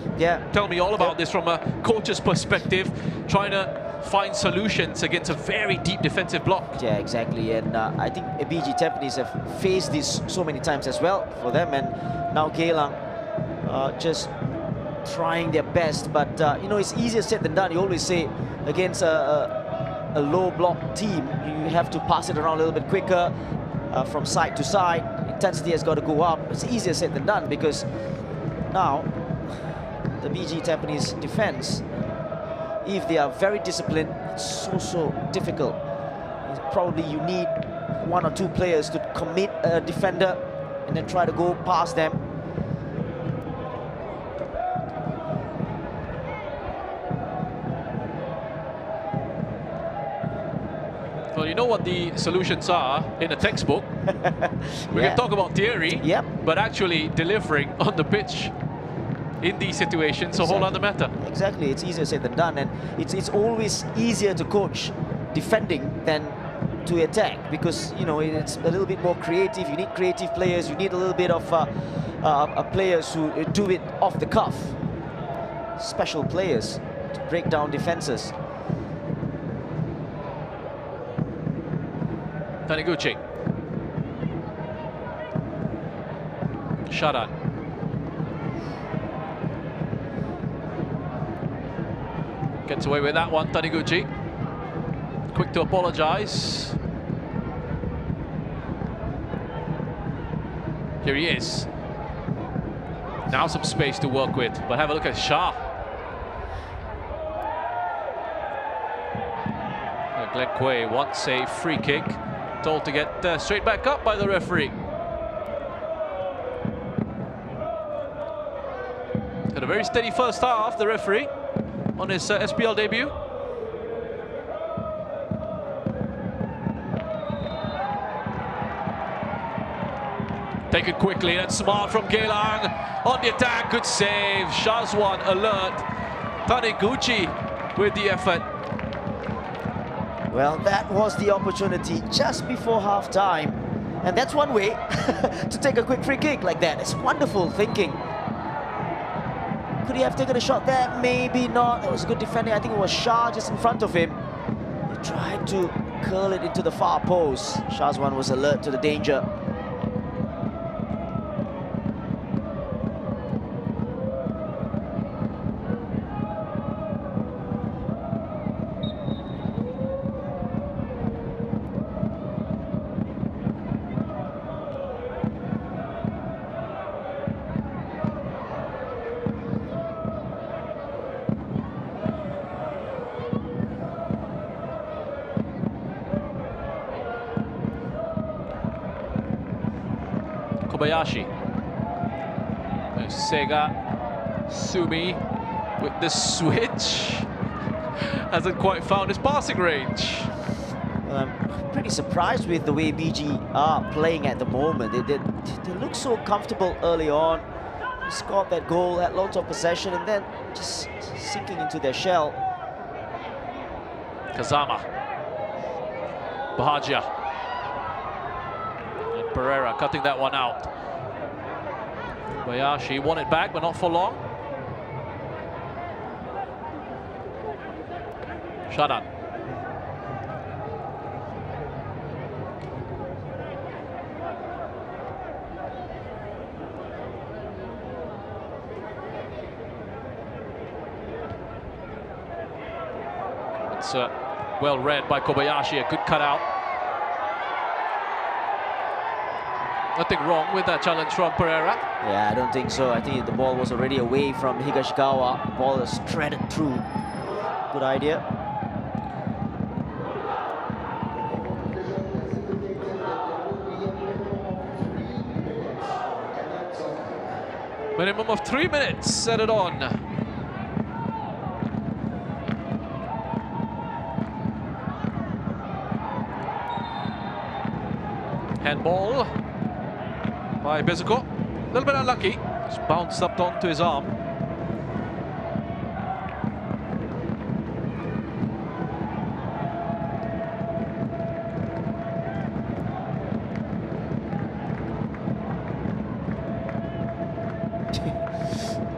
tell me all about this from a coach's perspective, trying to find solutions against a very deep defensive block. Yeah, exactly. And I think BG Tampines have faced this so many times as well for them. And now Geylang just trying their best. But, you know, it's easier said than done. You always say against a low block team, you have to pass it around a little bit quicker from side to side. Intensity has got to go up. It's easier said than done because now the BG Tampines defense, if they are very disciplined, it's so difficult. It's probably you need one or two players to commit a defender and then try to go past them. Well, you know what the solutions are in a textbook. We can talk about theory, but actually delivering on the pitch in these situations, a whole other matter. Exactly, it's easier said than done, and it's always easier to coach defending than to attack because, you know, it's a little bit more creative. You need creative players. You need a little bit of players who do it off the cuff. Special players to break down defenses. Taniguchi. Sharan. Gets away with that one, Taniguchi. Quick to apologise. Here he is. Now some space to work with, but have a look at Shah. Glenn Quay wants a free kick. Told to get straight back up by the referee. Had a very steady first half, the referee, on his SPL debut. Taken quickly, that's smart from Geylang. On the attack, good save. Shazwan alert. Taniguchi with the effort. Well, that was the opportunity just before half-time. And that's one way to take a quick free kick like that. It's wonderful thinking. Could he have taken a shot there? Maybe not. It was a good defending. I think it was Shah just in front of him. He tried to curl it into the far post. Shazwan was alert to the danger. Kobayashi. Sega Sumi with the switch. Hasn't quite found his passing range. I'm pretty surprised with the way BG are playing at the moment. They look so comfortable early on. Scored that goal, had lots of possession, and then just sinking into their shell. Kazama. Bahagia. And Pereira cutting that one out. Bayashi won it back, but not for long. Shadan. It's well read by Kobayashi, a good cutout. Nothing wrong with that challenge from Pereira. Yeah, I don't think so. I think the ball was already away from Higashikawa. Ball is threaded through. Good idea. Minimum of 3 minutes, set it on. Handball by Bezuko. A little bit unlucky. Just bounced up onto his arm.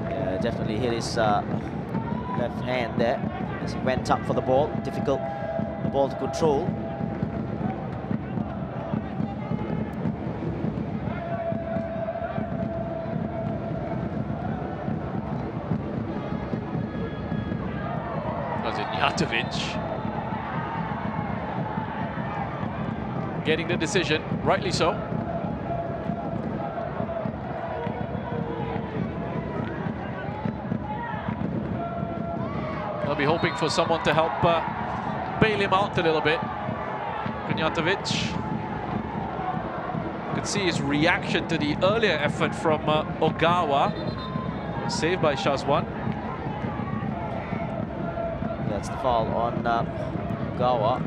Yeah, definitely hit his left hand there as he went up for the ball. Difficult ball to control. Was it Jatovic? Getting the decision, rightly so. They'll be hoping for someone to help bail him out a little bit. Kunjatovic. You can see his reaction to the earlier effort from Ogawa. Saved by Shazwan. That's the foul on Ogawa.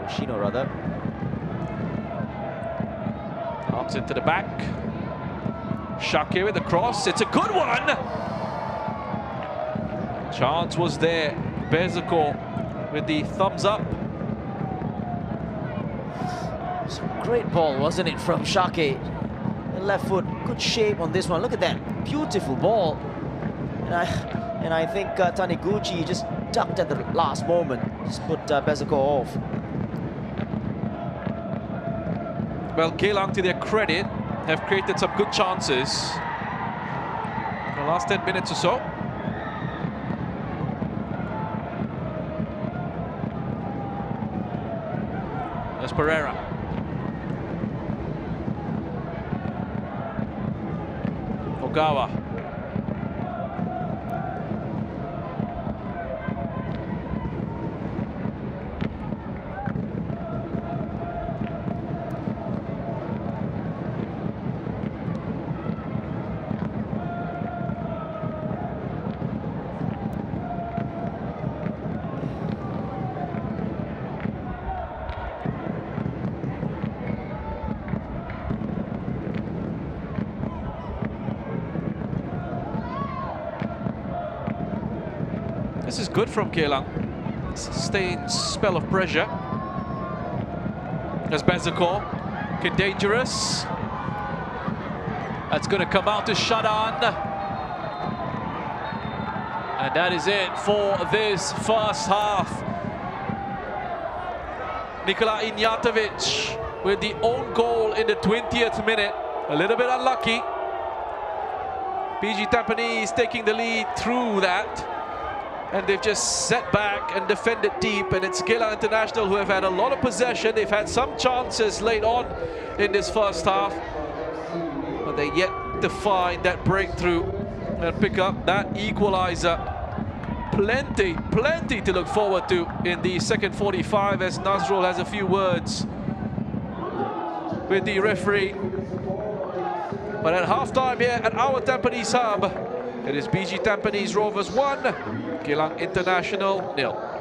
Shino rather. Arms into the back. Shake with the cross. It's a good one. Chance was there. Bezuko with the thumbs up. It's a great ball, wasn't it, from Shake? The left foot, good shape on this one. Look at that, beautiful ball. And I think Taniguchi just ducked at the last moment. Just put Bezuko off. Well, Geylang, to their credit, have created some good chances in the last 10 minutes or so. There's Pereira. Ogawa. This is good from Geylang. Sustained spell of pressure. As Bezuko, dangerous. That's going to come out to Shadan. And that is it for this first half. Nikola Ignjatovic with the own goal in the 20th minute. A little bit unlucky. PG Tampines taking the lead through that. And they've just set back and defended deep, and it's Geylang International who have had a lot of possession. They've had some chances late on in this first half, but they yet to find that breakthrough and pick up that equalizer. Plenty to look forward to in the second 45 as Nazrul has a few words with the referee. But at halftime here at our Tampines Hub, it is BG Tampines Rovers 1, Geylang International 0.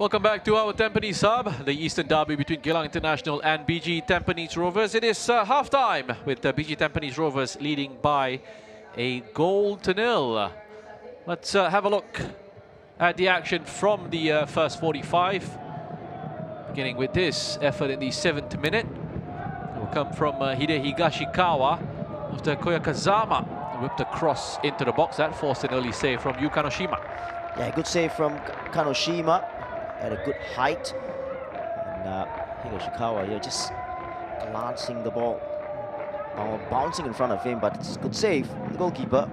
Welcome back to our Tampines Hub, the Eastern Derby between Geylang International and BG Tampines Rovers. It is half-time with BG Tampines Rovers leading by a 1-0. Let's have a look at the action from the first 45. Beginning with this effort in the 7th minute. It will come from Hide Higashikawa after Koyakazama whipped a cross into the box. That forced an early save from Yu Kanoshima. Yeah, good save from Kanoshima at a good height. And Higashikawa here just glancing the ball, bouncing in front of him, but it's a good save from the goalkeeper.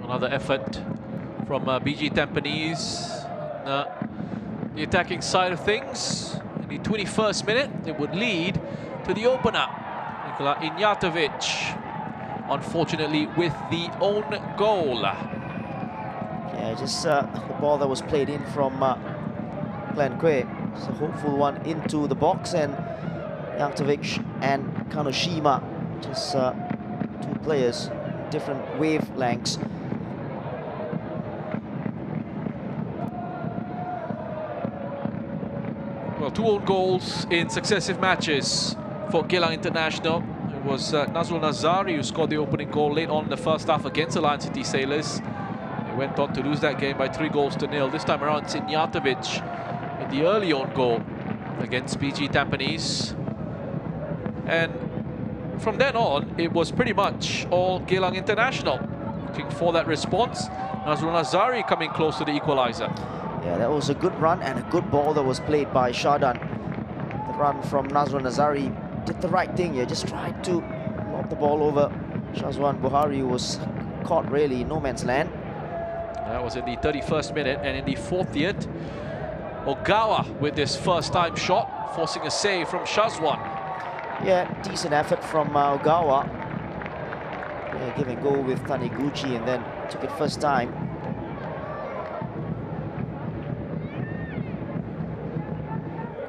Another effort from BG Tampines. The attacking side of things. In the 21st minute, it would lead to the opener, Nikola Ignjatovic. Unfortunately, with the own goal. Yeah, just the ball that was played in from Glenn Quay. It's a hopeful one into the box, and Ignjatovic and Kanoshima, just two players, different wavelengths. Well, 2 own goals in successive matches for Geylang International. It was Nazrul Nazari who scored the opening goal late on in the first half against Alliance City Sailors. They went on to lose that game by 3-0. This time around, it's Ignjatovic in the early own goal against BG Tampines. And from then on, it was pretty much all Geylang International looking for that response. Nazrul Nazari coming close to the equaliser. Yeah, that was a good run and a good ball that was played by Shadan. The run from Nazrul Nazari did the right thing here, just tried to lob the ball over Shazwan Buhari, who was caught really in no man's land. That was in the 31st minute, and in the 40th, Ogawa with this first-time shot, forcing a save from Shazwan. Yeah, decent effort from Ogawa. Yeah, give and go with Taniguchi, and then took it first time.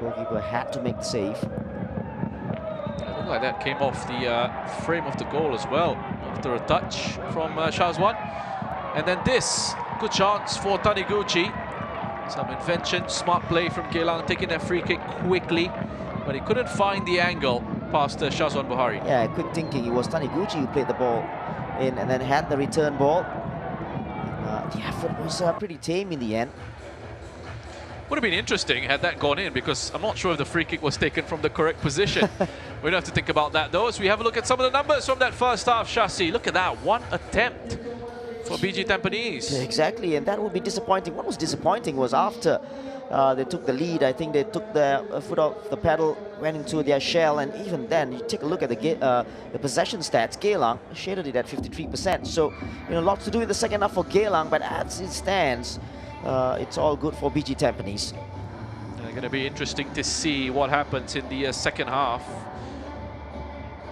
Goalkeeper had to make the save. It looked like that came off the frame of the goal as well, after a touch from Shazwan. And then this, good chance for Taniguchi. Some invention, smart play from Geylang, taking that free kick quickly, but he couldn't find the angle past Shazwan Buhari. Yeah, quick thinking. It was Taniguchi who played the ball in and then had the return ball. And, the effort was pretty tame in the end. Would have been interesting had that gone in, because I'm not sure if the free kick was taken from the correct position. We don't have to think about that though, as we have a look at some of the numbers from that first half. Shasi, look at that, 1 attempt for BG Tampines. Exactly, and that would be disappointing. What was disappointing was after they took the lead, I think they took their foot off the pedal, went into their shell, and even then, you take a look at the possession stats. Geylang shaded it at 53%. So, you know, lots to do in the second half for Geylang, but as it stands, it's all good for BG Tampines. It's going to be interesting to see what happens in the second half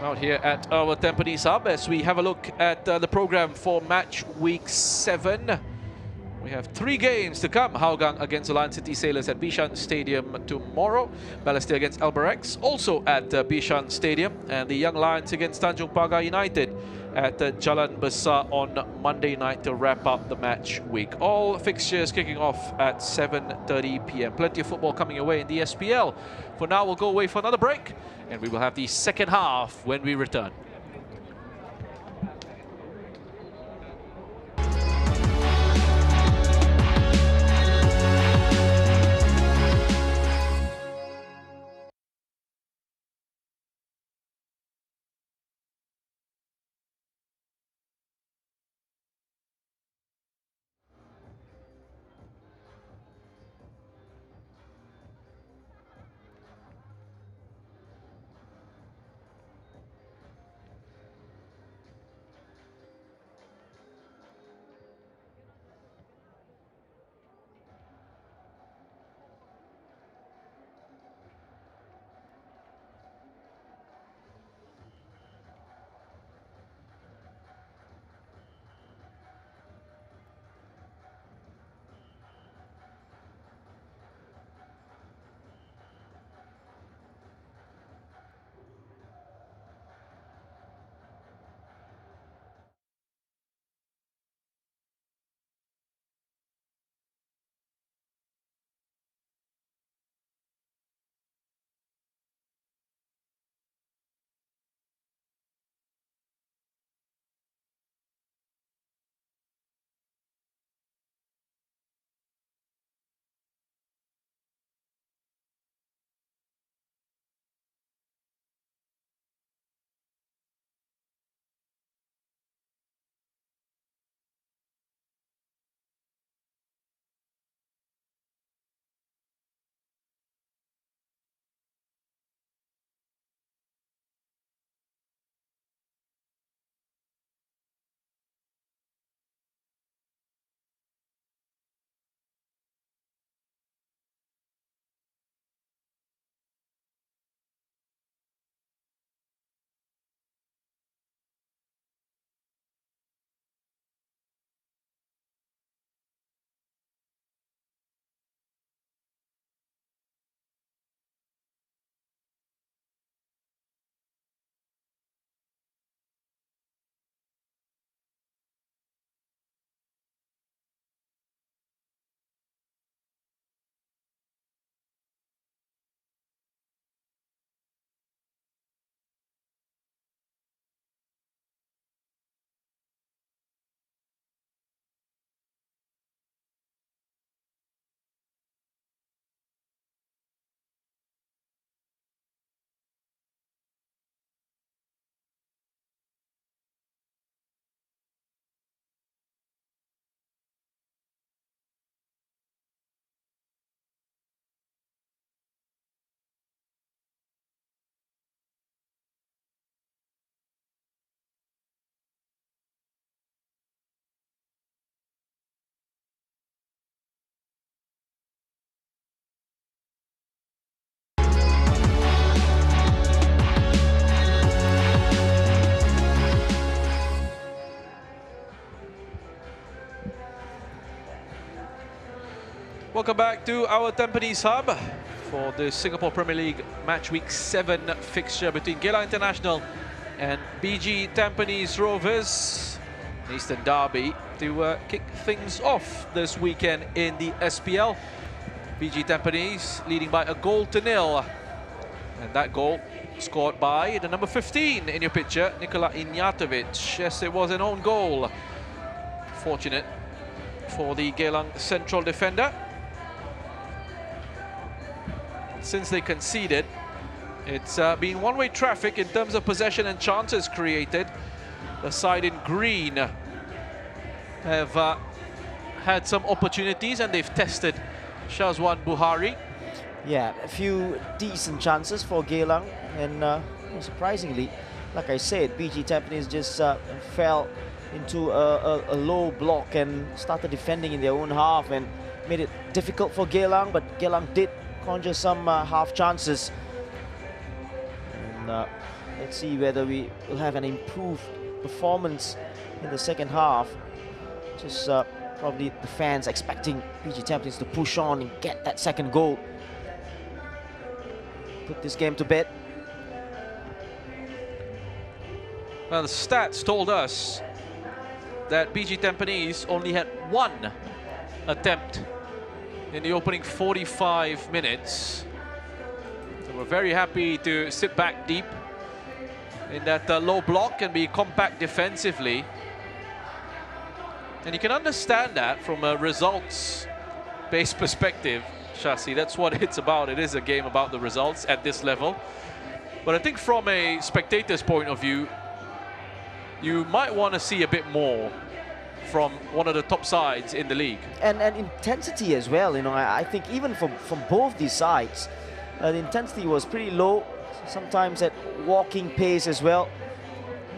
out here at our Tampines Hub as we have a look at the program for match week 7. We have 3 games to come. Hougang against Alliance City Sailors at Bishan Stadium tomorrow. Balestier against Albirex also at Bishan Stadium. And the Young Lions against Tanjung Pagar United at Jalan Besar on Monday night to wrap up the match week. All fixtures kicking off at 7:30 p.m. Plenty of football coming away in the SPL. For now, we'll go away for another break, and we will have the second half when we return. Welcome back to our Tampines Hub for the Singapore Premier League Match Week 7 fixture between Geylang International and BG Tampines Rovers. Eastern Derby to kick things off this weekend in the SPL. BG Tampines leading by a goal to nil. And that goal scored by the number 15 in your picture, Nikola Ignjatovic. Yes, it was an own goal. Fortunate for the Geylang central defender. Since they conceded, it's been one-way traffic in terms of possession and chances created. The side in green have had some opportunities and they've tested Shazwan Buhari. Yeah, a few decent chances for Geylang, and surprisingly, like I said, BG Tampines just fell into a low block and started defending in their own half and made it difficult for Geylang, but Geylang did conjure some half chances. And let's see whether we will have an improved performance in the second half. Just probably the fans expecting BG Tampines to push on and get that second goal. Put this game to bed. Well, the stats told us that BG Tampines only had one attempt in the opening 45 minutes. So we're very happy to sit back deep in that low block and be compact defensively. And you can understand that from a results-based perspective, Shasi. That's what it's about. It is a game about the results at this level. But I think from a spectator's point of view, you might want to see a bit more from one of the top sides in the league. And intensity as well, you know, I think even from both these sides, the intensity was pretty low, sometimes at walking pace as well.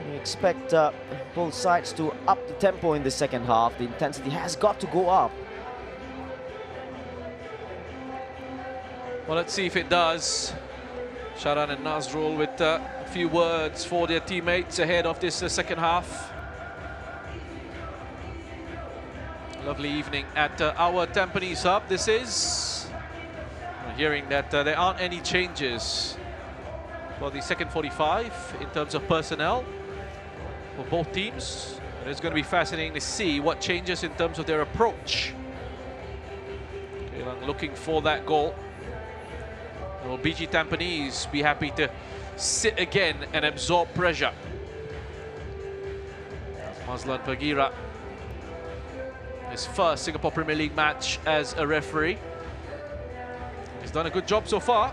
You expect both sides to up the tempo in the second half. The intensity has got to go up. Well, let's see if it does. Sharan and Nazrul with a few words for their teammates ahead of this second half. Lovely evening at our Tampines Hub. This is. We're hearing that there aren't any changes for the second 45 in terms of personnel for both teams. And it's going to be fascinating to see what changes in terms of their approach. Geylang looking for that goal. Will BG Tampines be happy to sit again and absorb pressure? Mazlan Bagira, his first Singapore Premier League match as a referee. He's done a good job so far.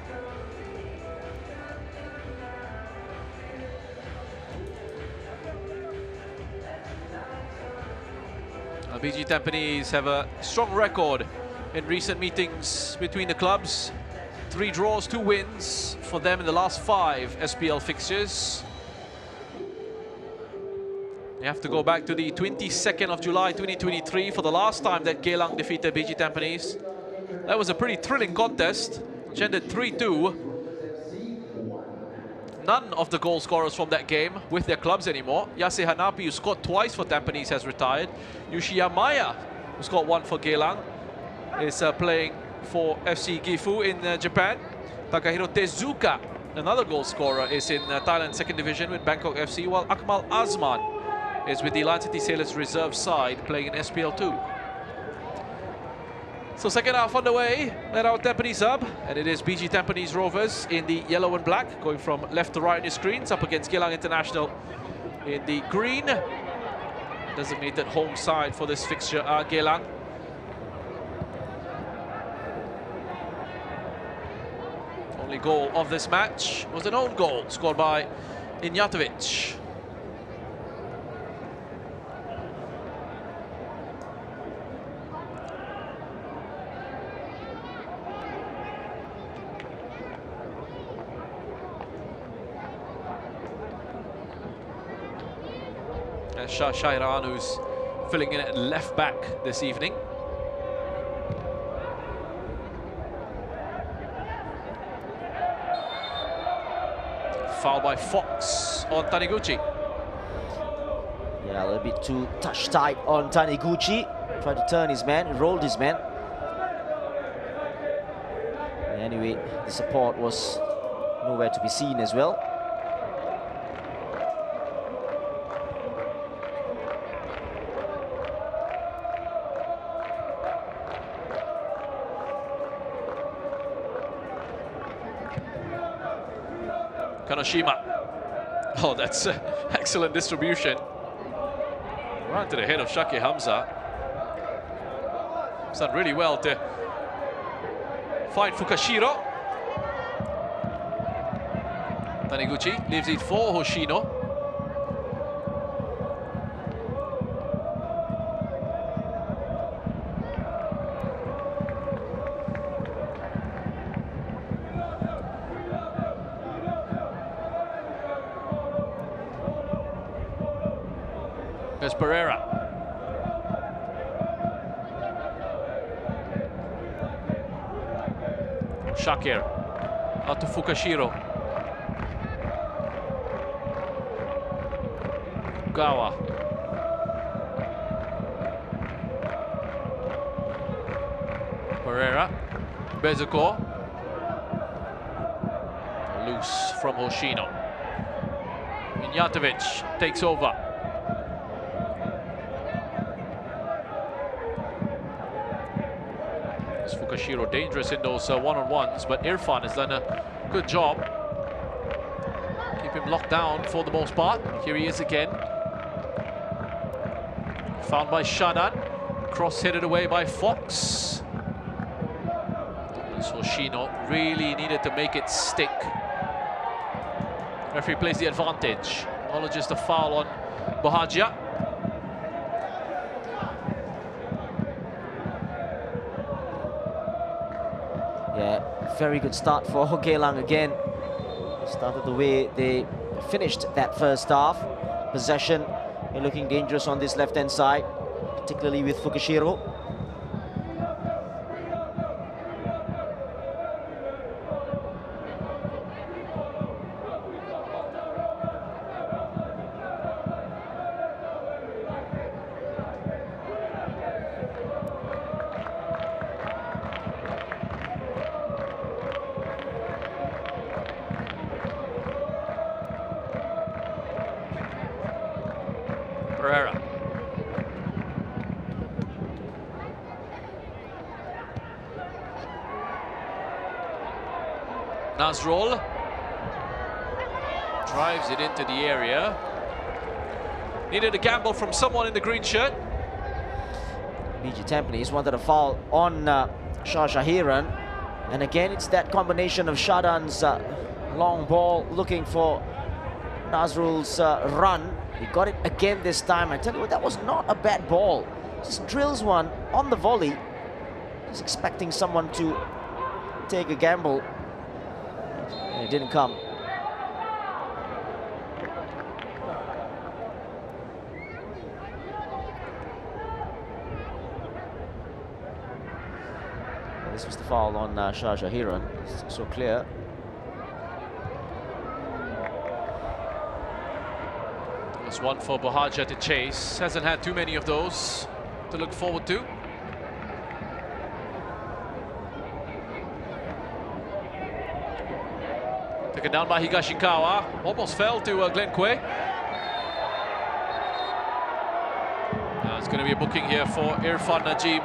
BG Tampines have a strong record in recent meetings between the clubs. 3 draws, 2 wins for them in the last 5 SPL fixtures. You have to go back to the 22nd of July 2023 for the last time that Geylang defeated BG Tampines. That was a pretty thrilling contest, which ended 3-2. None of the goal scorers from that game with their clubs anymore. Yase Hanapi, who scored twice for Tampines, has retired. Yushi Yamaya, who scored 1 for Geylang, is playing for FC Gifu in Japan. Takahiro Tezuka, another goal scorer, is in Thailand's 2nd division with Bangkok FC, while Akmal Azman is with the Lion City Sailors reserve side playing in SPL 2. So second half underway at our Tampines Hub, and it is BG Tampines Rovers in the yellow and black, going from left to right on your screens, up against Geylang International in the green. Designated home side for this fixture are Geylang. Only goal of this match was an own goal scored by Ignjatovic. And Shah Shairan, who's filling in at left back this evening. Foul by Fox on Taniguchi. Yeah, a little bit too touch tight on Taniguchi. Tried to turn his man, rolled his man. anyway, the support was nowhere to be seen as well. Kanoshima. Oh, that's excellent distribution. Right to the head of Shaki Hamza. He's done really well to find Fukashiro. Taniguchi leaves it for Hoshino. There's Pereira. Shakir out to Fukashiro. Gawa. Pereira. Bezuko. Loose from Hoshino. Minyatovic takes over. Fukashiro dangerous in those one-on-ones, but Irfan has done a good job. Keep him locked down for the most part. Here he is again. Found by Shadan. Cross-headed away by Fox. Hoshino really needed to make it stick. Referee plays the advantage. Acknowledges the foul on Bahagia. Yeah, very good start for Geylang again. Started the way they finished that first half. Possession, they're looking dangerous on this left-hand side, particularly with Fukashiro. Pereira. Nasrul drives it into the area. Needed a gamble from someone in the green shirt. BG Tampines wanted a foul on Shah Shahiran. And again, it's that combination of Shadan's long ball looking for Nasrul's run. He got it again this time. I tell you what, that was not a bad ball. Just drills one on the volley. Just expecting someone to take a gamble. And it didn't come. This was the foul on Shah Shahiran. It's so clear. There's one for Bahagia to chase. Hasn't had too many of those to look forward to. Taken down by Higashikawa. Almost fell to Glenn Quay. Now it's going to be a booking here for Irfan Najib.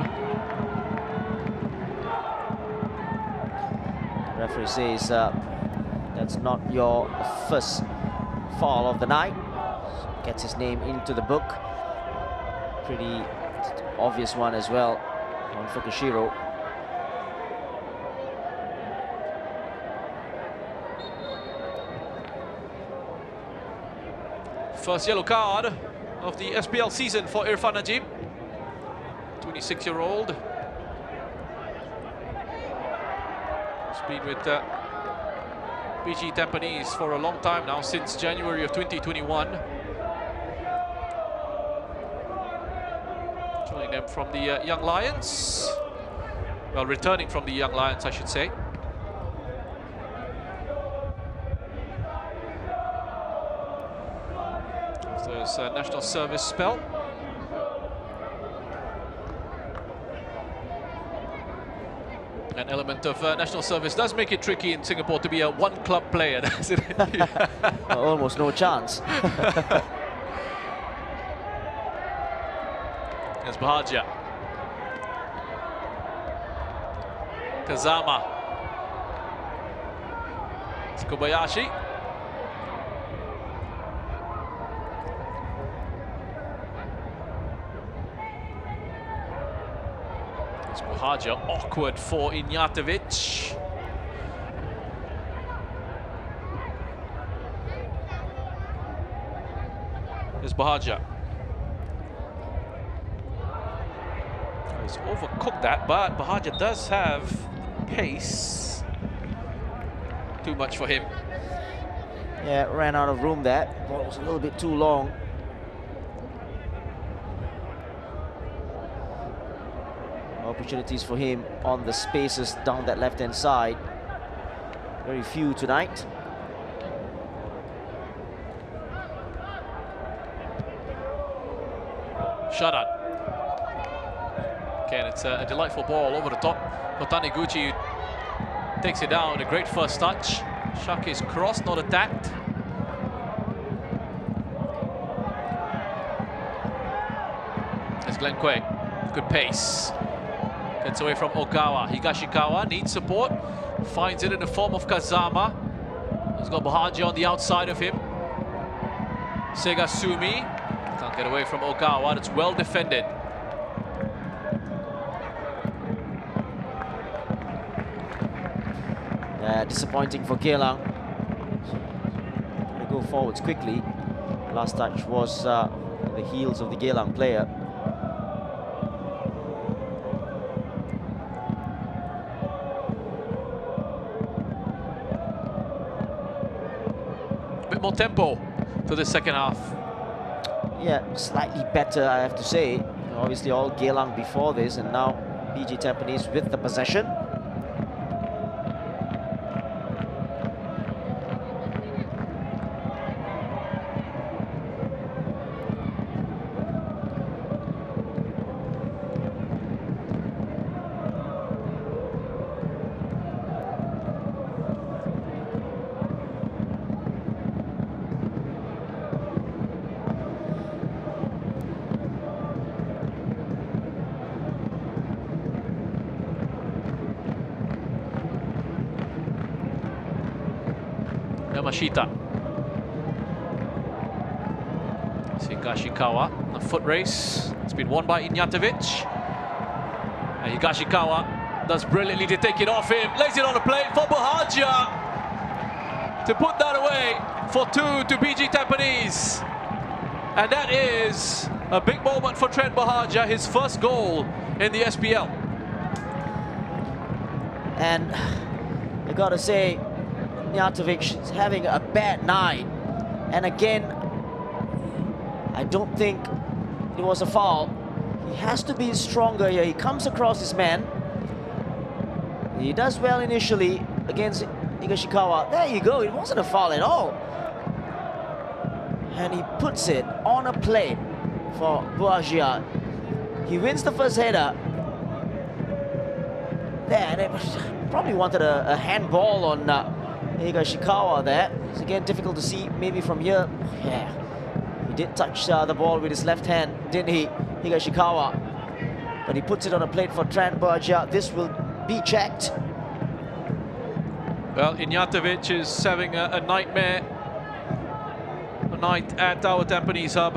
The referee says that's not your first foul of the night. Gets his name into the book. Pretty obvious one as well on Fukashiro. First yellow card of the SPL season for Irfan Najib. 26-year-old. He's been with BG Tampines for a long time now, since January of 2021. Joining them from the Young Lions. Well, returning from the Young Lions, I should say. So it's a national service spell. An element of national service does make it tricky in Singapore to be a one-club player, doesn't it? Almost no chance. There's Bahagia. Kazama. It's Kobayashi. It's Bahagia. Awkward for Ignjatovic. There's Bahagia. He's overcooked that, but Bahagia does have pace. Too much for him. Yeah, ran out of room there. Ball was a little bit too long. Opportunities for him on the spaces down that left-hand side. Very few tonight. Sharan. Again, it's a delightful ball over the top. Kotaniguchi takes it down. A great first touch. Shak is crossed, not attacked. There's Glenn Quay. Good pace. Gets away from Ogawa. Higashikawa needs support. Finds it in the form of Kazama. He's got Bahagia on the outside of him. Segasumi. Can't get away from Ogawa. It's well defended. Disappointing for Geylang. They go forwards quickly. Last touch was the heels of the Geylang player. A bit more tempo to the second half. Yeah, slightly better, I have to say. Obviously, all Geylang before this, and now PG Tampines with the possession. Yamashita. Higashikawa, a foot race. It's been won by Ignjatovic. And Higashikawa does brilliantly to take it off him. Lays it on the plate for Bahagia to put that away for 2 to PG Tampines. And that is a big moment for Trent Bahagia, his first goal in the SPL. And I gotta say, Ignjatovic is having a bad night. And again, I don't think it was a foul. He has to be stronger here. He comes across his man. He does well initially against Higashikawa. There you go, it wasn't a foul at all. And he puts it on a plate for Bahagia. He wins the first header. There, and it probably wanted a handball on Higashikawa there. It's again difficult to see maybe from here. Yeah, he did touch the ball with his left hand, didn't he, Higashikawa? But he puts it on a plate for Trent Bahagia. This will be checked. Well, Ignjatovic is having a nightmare. A night at our Tampines Hub.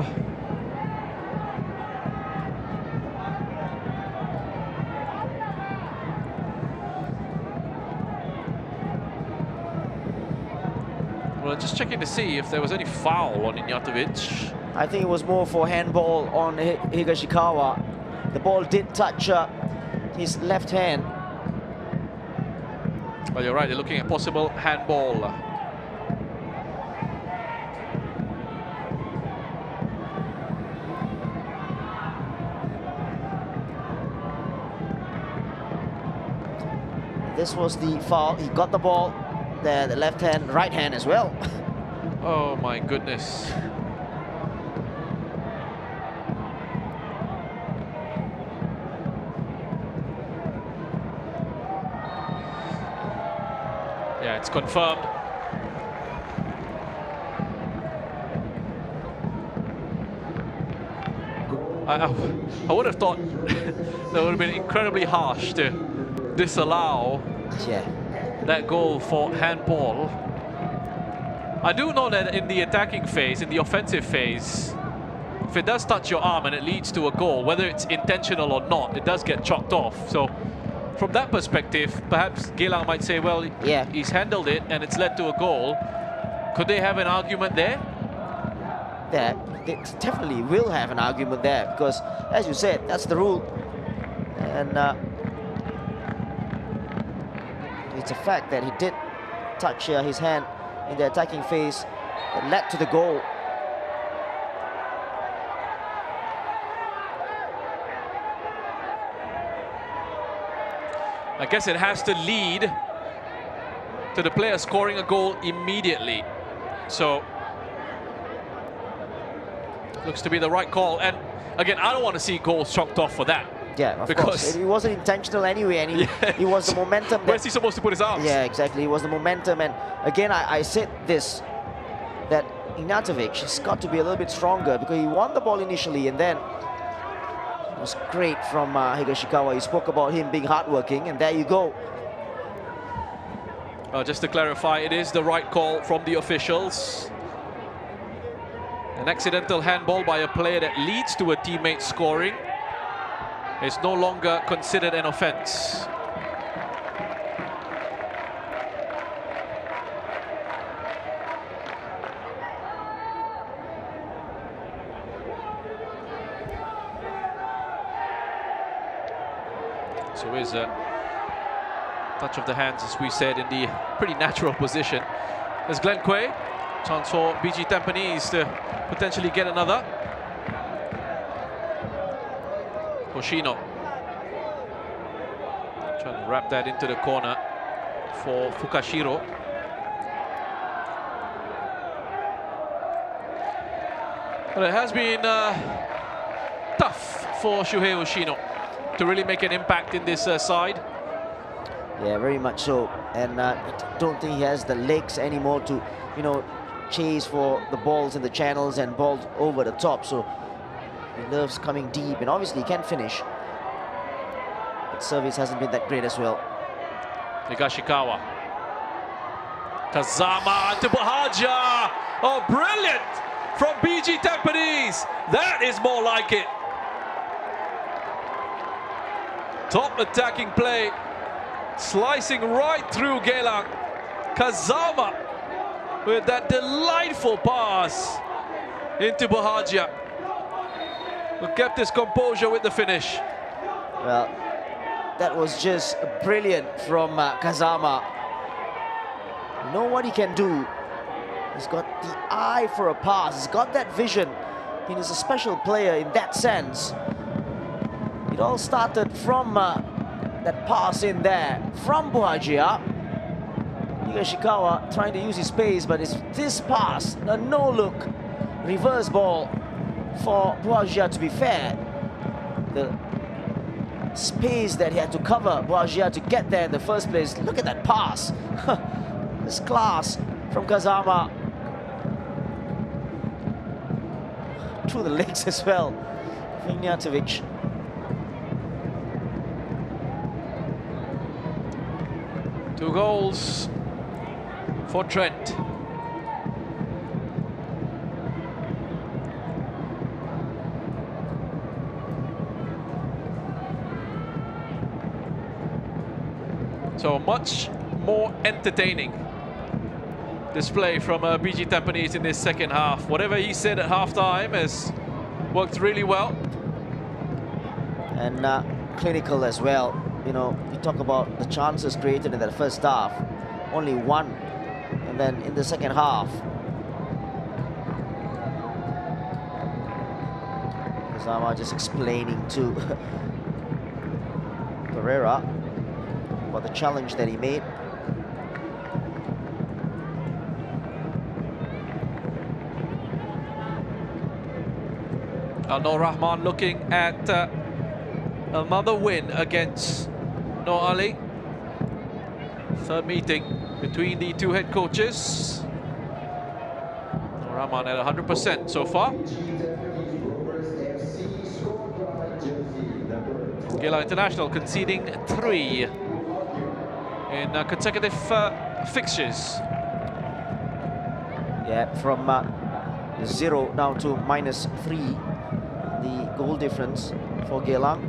Well, just checking to see if there was any foul on Ignjatovic. I think it was more for handball on Higashikawa. The ball did touch his left hand. Well, you're right, they're looking at possible handball. This was the foul. He got the ball there, the left hand, right hand as well. Oh my goodness. It's confirmed. I would have thought that would have been incredibly harsh to disallow that goal for handball. I do know that in the attacking phase, in the offensive phase, if it does touch your arm and it leads to a goal, whether it's intentional or not, it does get chalked off. So from that perspective, perhaps Geylang might say, well, he's handled it and it's led to a goal. Could they have an argument there? They definitely will have an argument there, because, as you said, that's the rule. And it's a fact that he did touch his hand in the attacking phase that led to the goal. I guess it has to lead to the player scoring a goal immediately. So, looks to be the right call. And again, I don't want to see goals chalked off for that. Yeah, of course. It wasn't intentional anyway, and it was the momentum. Where's he supposed to put his arms? Yeah, exactly. It was the momentum. And again, I said this, that Ignatovic has got to be a little bit stronger, because he won the ball initially, and then it was great from Higashikawa. He spoke about him being hardworking, and there you go. Just to clarify, it is the right call from the officials. An accidental handball by a player that leads to a teammate scoring is no longer considered an offence. So is a touch of the hands, as we said, in the pretty natural position. There's Glenn Quay, chance for BG Tampines to potentially get another. Hoshino trying to wrap that into the corner for Fukashiro. But it has been tough for Shuhei Hoshino to really make an impact in this side. Yeah, very much so. And I don't think he has the legs anymore to, you know, chase for the balls in the channels and balls over the top. So he loves coming deep, and obviously he can finish. But service hasn't been that great as well. Higashikawa. Kazama to Bahaja. Oh, brilliant from BG Tampines. That is more like it. Top attacking play. Slicing right through Geylang. Kazama with that delightful pass into Bahagia, who kept his composure with the finish. Well, that was just brilliant from Kazama. You know what he can do? He's got the eye for a pass. He's got that vision. He is a special player in that sense. It all started from that pass in there from Buhagia. Higashikawa trying to use his pace, but it's this pass, a no-look reverse ball for Buhagia. To be fair, the space that he had to cover Buhagia to get there in the first place. Look at that pass. This class from Kazama. Through the legs as well. Ignatovic. Two goals for Trent. So much more entertaining display from BG Tampines in this second half. Whatever he said at halftime has worked really well. And clinical as well. You know, you talk about the chances created in that first half, only one, and then in the second half, Kazama just explaining to Pereira about the challenge that he made. Nur Rahman looking at another win against Noor Ali. Third meeting between the two head coaches. Rahman at 100% so far. Geylang International conceding 3 in consecutive fixtures. Yeah, from 0 now to -3, the goal difference for Geylang.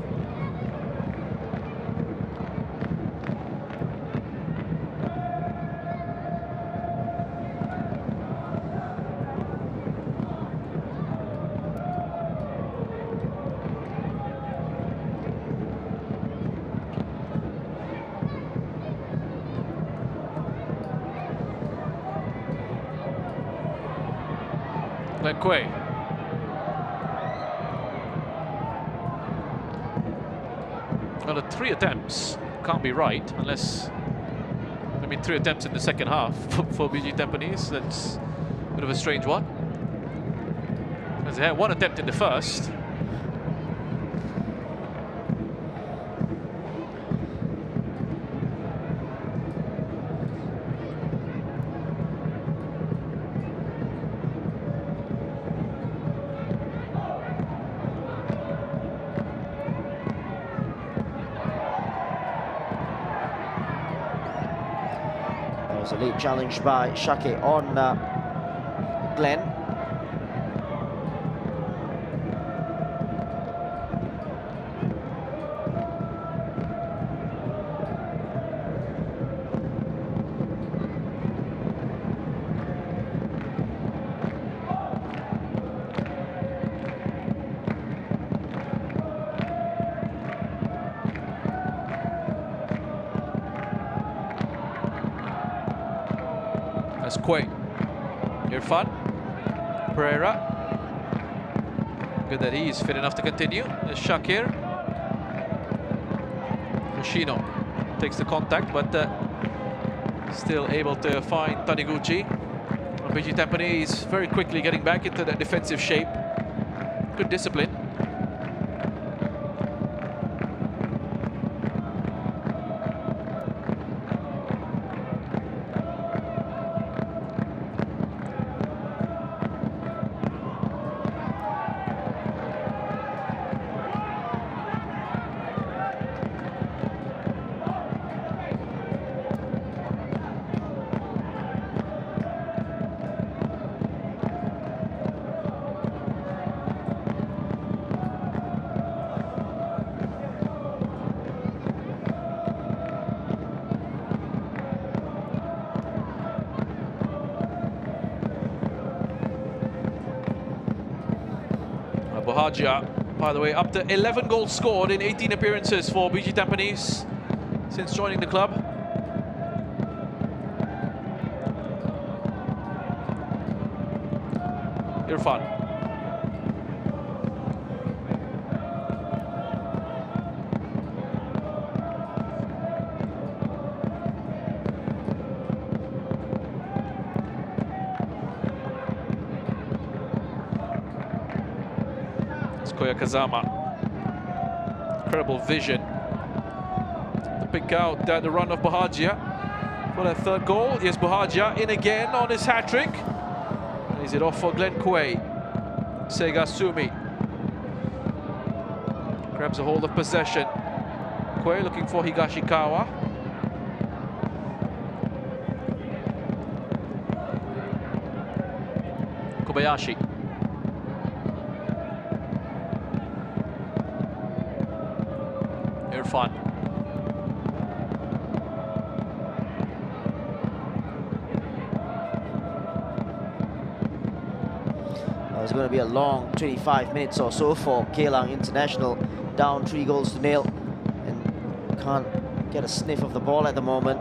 Quay. Well, the 3 attempts can't be right unless, I mean, 3 attempts in the second half for BG Tampines. That's a bit of a strange one. As they had 1 attempt in the first. A late challenge by Shake on Glenn. Quay. Irfan Pereira. Good that he is fit enough to continue. There's Shakir. Yoshino takes the contact, but still able to find Taniguchi. BG Tampines very quickly getting back into that defensive shape. Good discipline. Bahajia, by the way, up to 11 goals scored in 18 appearances for BG Tampines since joining the club. Irfan. Kazama, incredible vision to pick out the run of Bahajia for that 3rd goal. Yes, Bahajia in again on his hat-trick. Is it off for Glenn Quay? Sega Sumi grabs a hold of possession. Quay looking for Higashikawa. Kobayashi. Irfan. It's going to be a long 25 minutes or so for Geylang International, down 3-0 and can't get a sniff of the ball at the moment.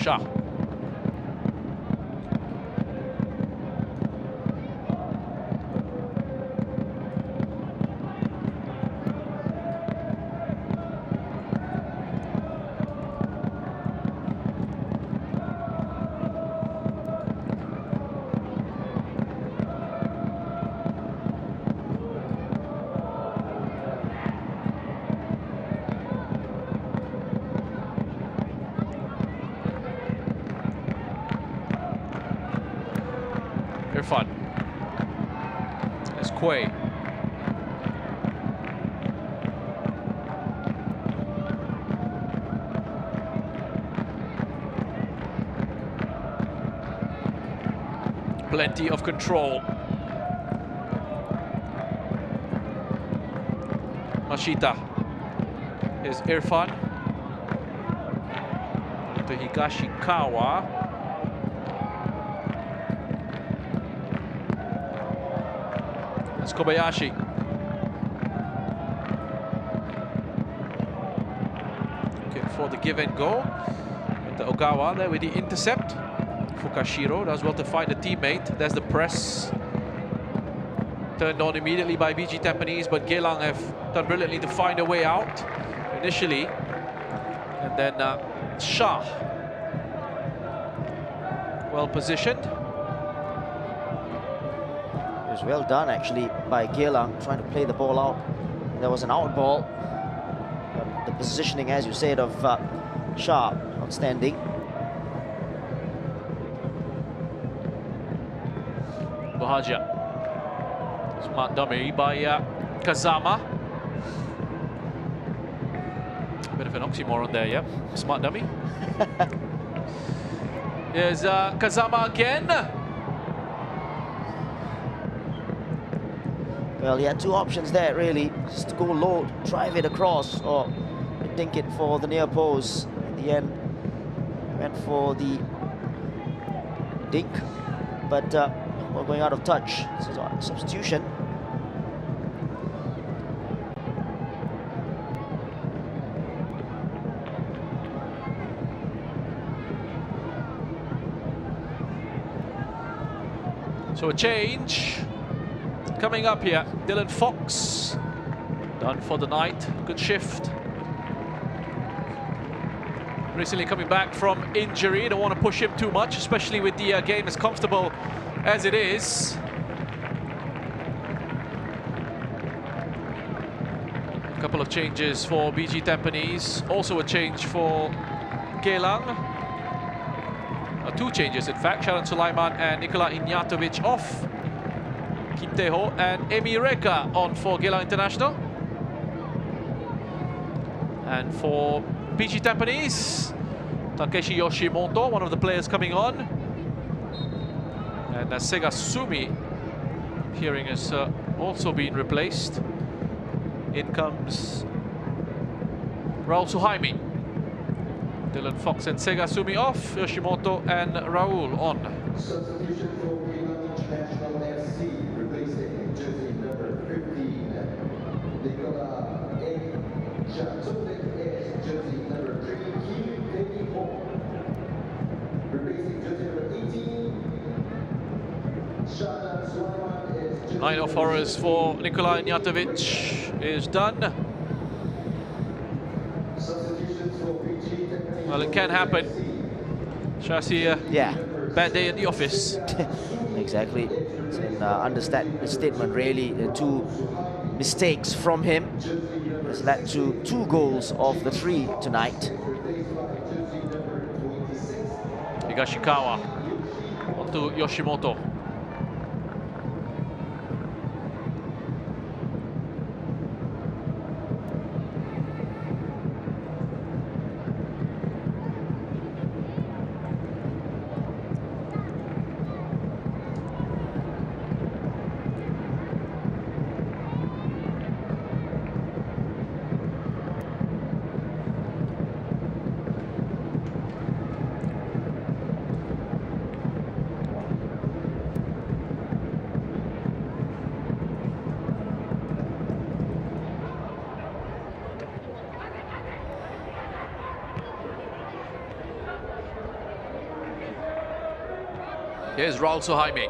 Shah. Irfan. There's Quay. Plenty of control. Mashita. Here's Irfan. To Higashikawa. That's Kobayashi. Looking for the give and go. With the Ogawa there with the intercept. Fukashiro does well to find a teammate. There's the press. Turned on immediately by BG Tampines, but Geylang have done brilliantly to find a way out initially. And then Shah. Well positioned. It was well done actually by Geylang, trying to play the ball out. There was an out ball. The positioning, as you said, of Shah, outstanding. Bahagia. Smart dummy by Kazama. Bit of an oxymoron there, yeah. Smart dummy. Here's Kazama again. Well, he had two options there, really. Just to go low, drive it across, or dink it for the near post. In the end, went for the dink, but we're going out of touch. This is our substitution. So a change coming up here. Dylan Fox done for the night. Good shift. Recently coming back from injury. Don't want to push him too much, especially with the game as comfortable as it is. A couple of changes for BG Tampines. Also a change for Geylang. Two changes, in fact. Sharon Sulaiman and Nikola Ignjatovic off. Kim Tae-ho and Emi Reka on for Geylang International. And for BG Tampines, Takeshi Yoshimoto, one of the players coming on. And Sega Sumi, hearing has also been replaced. In comes Raul Suhaimi. Dylan Fox and Sega Sumi off, Yoshimoto and Raul on. Substitution for Geylang International FC, replacing jersey number 15, Nikola Ignjatovic as jersey number 3, Kim Tae-ho. Replacing jersey number 18, Sharon Sulaiman as jersey Line of horrors for Nikola Ignjatovic is done. Well, it can happen. Shasi, Yeah. bad day in the office. Exactly. It's an understatement, really. Two mistakes from him has led to 2 goals of the 3 tonight. Higashikawa onto Yoshimoto. Here's Raul Suhaimi.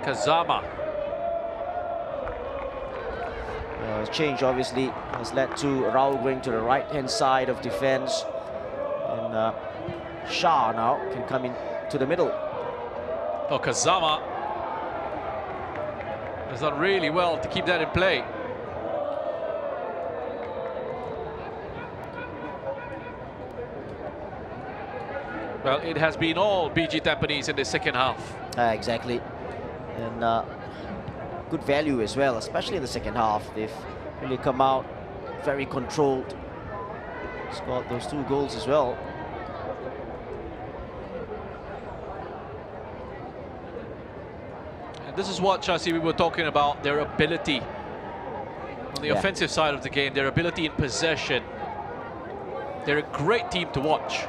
Kazama. Change obviously has led to Raul going to the right-hand side of defense. And Shah now can come in to the middle. Oh, Kazama has done really well to keep that in play. Well, it has been all BG Tampines in the second half. Exactly. And good value as well, especially in the second half. They've really come out very controlled. Scored those 2 goals as well. And this is what, Chelsea, we were talking about, their ability on the offensive side of the game, their ability in possession. They're a great team to watch.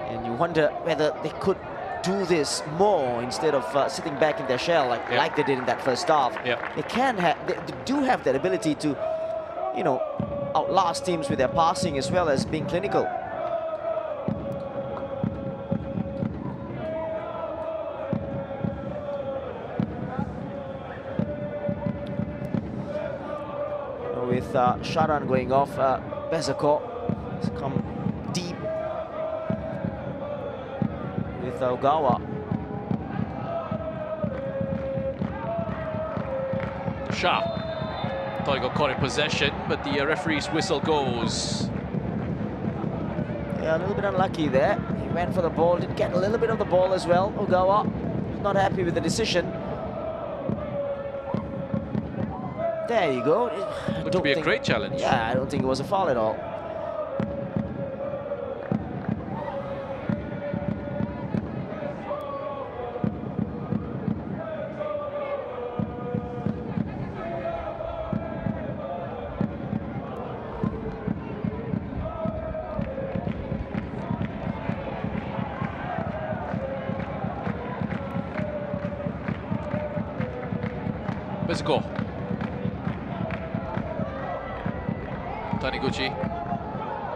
And you wonder whether they could do this more instead of sitting back in their shell like they did in that first half. They do have that ability to, you know, outlast teams with their passing as well as being clinical. With Sharan going off, Bezakor has come deep with Ogawa. Shah thought he got caught in possession, but the referee's whistle goes. Yeah, a little bit unlucky there. He went for the ball, did get a little bit of the ball as well. Ogawa not happy with the decision. There you go. Would be a great challenge. Yeah, I don't think it was a foul at all. Let's go. Taniguchi.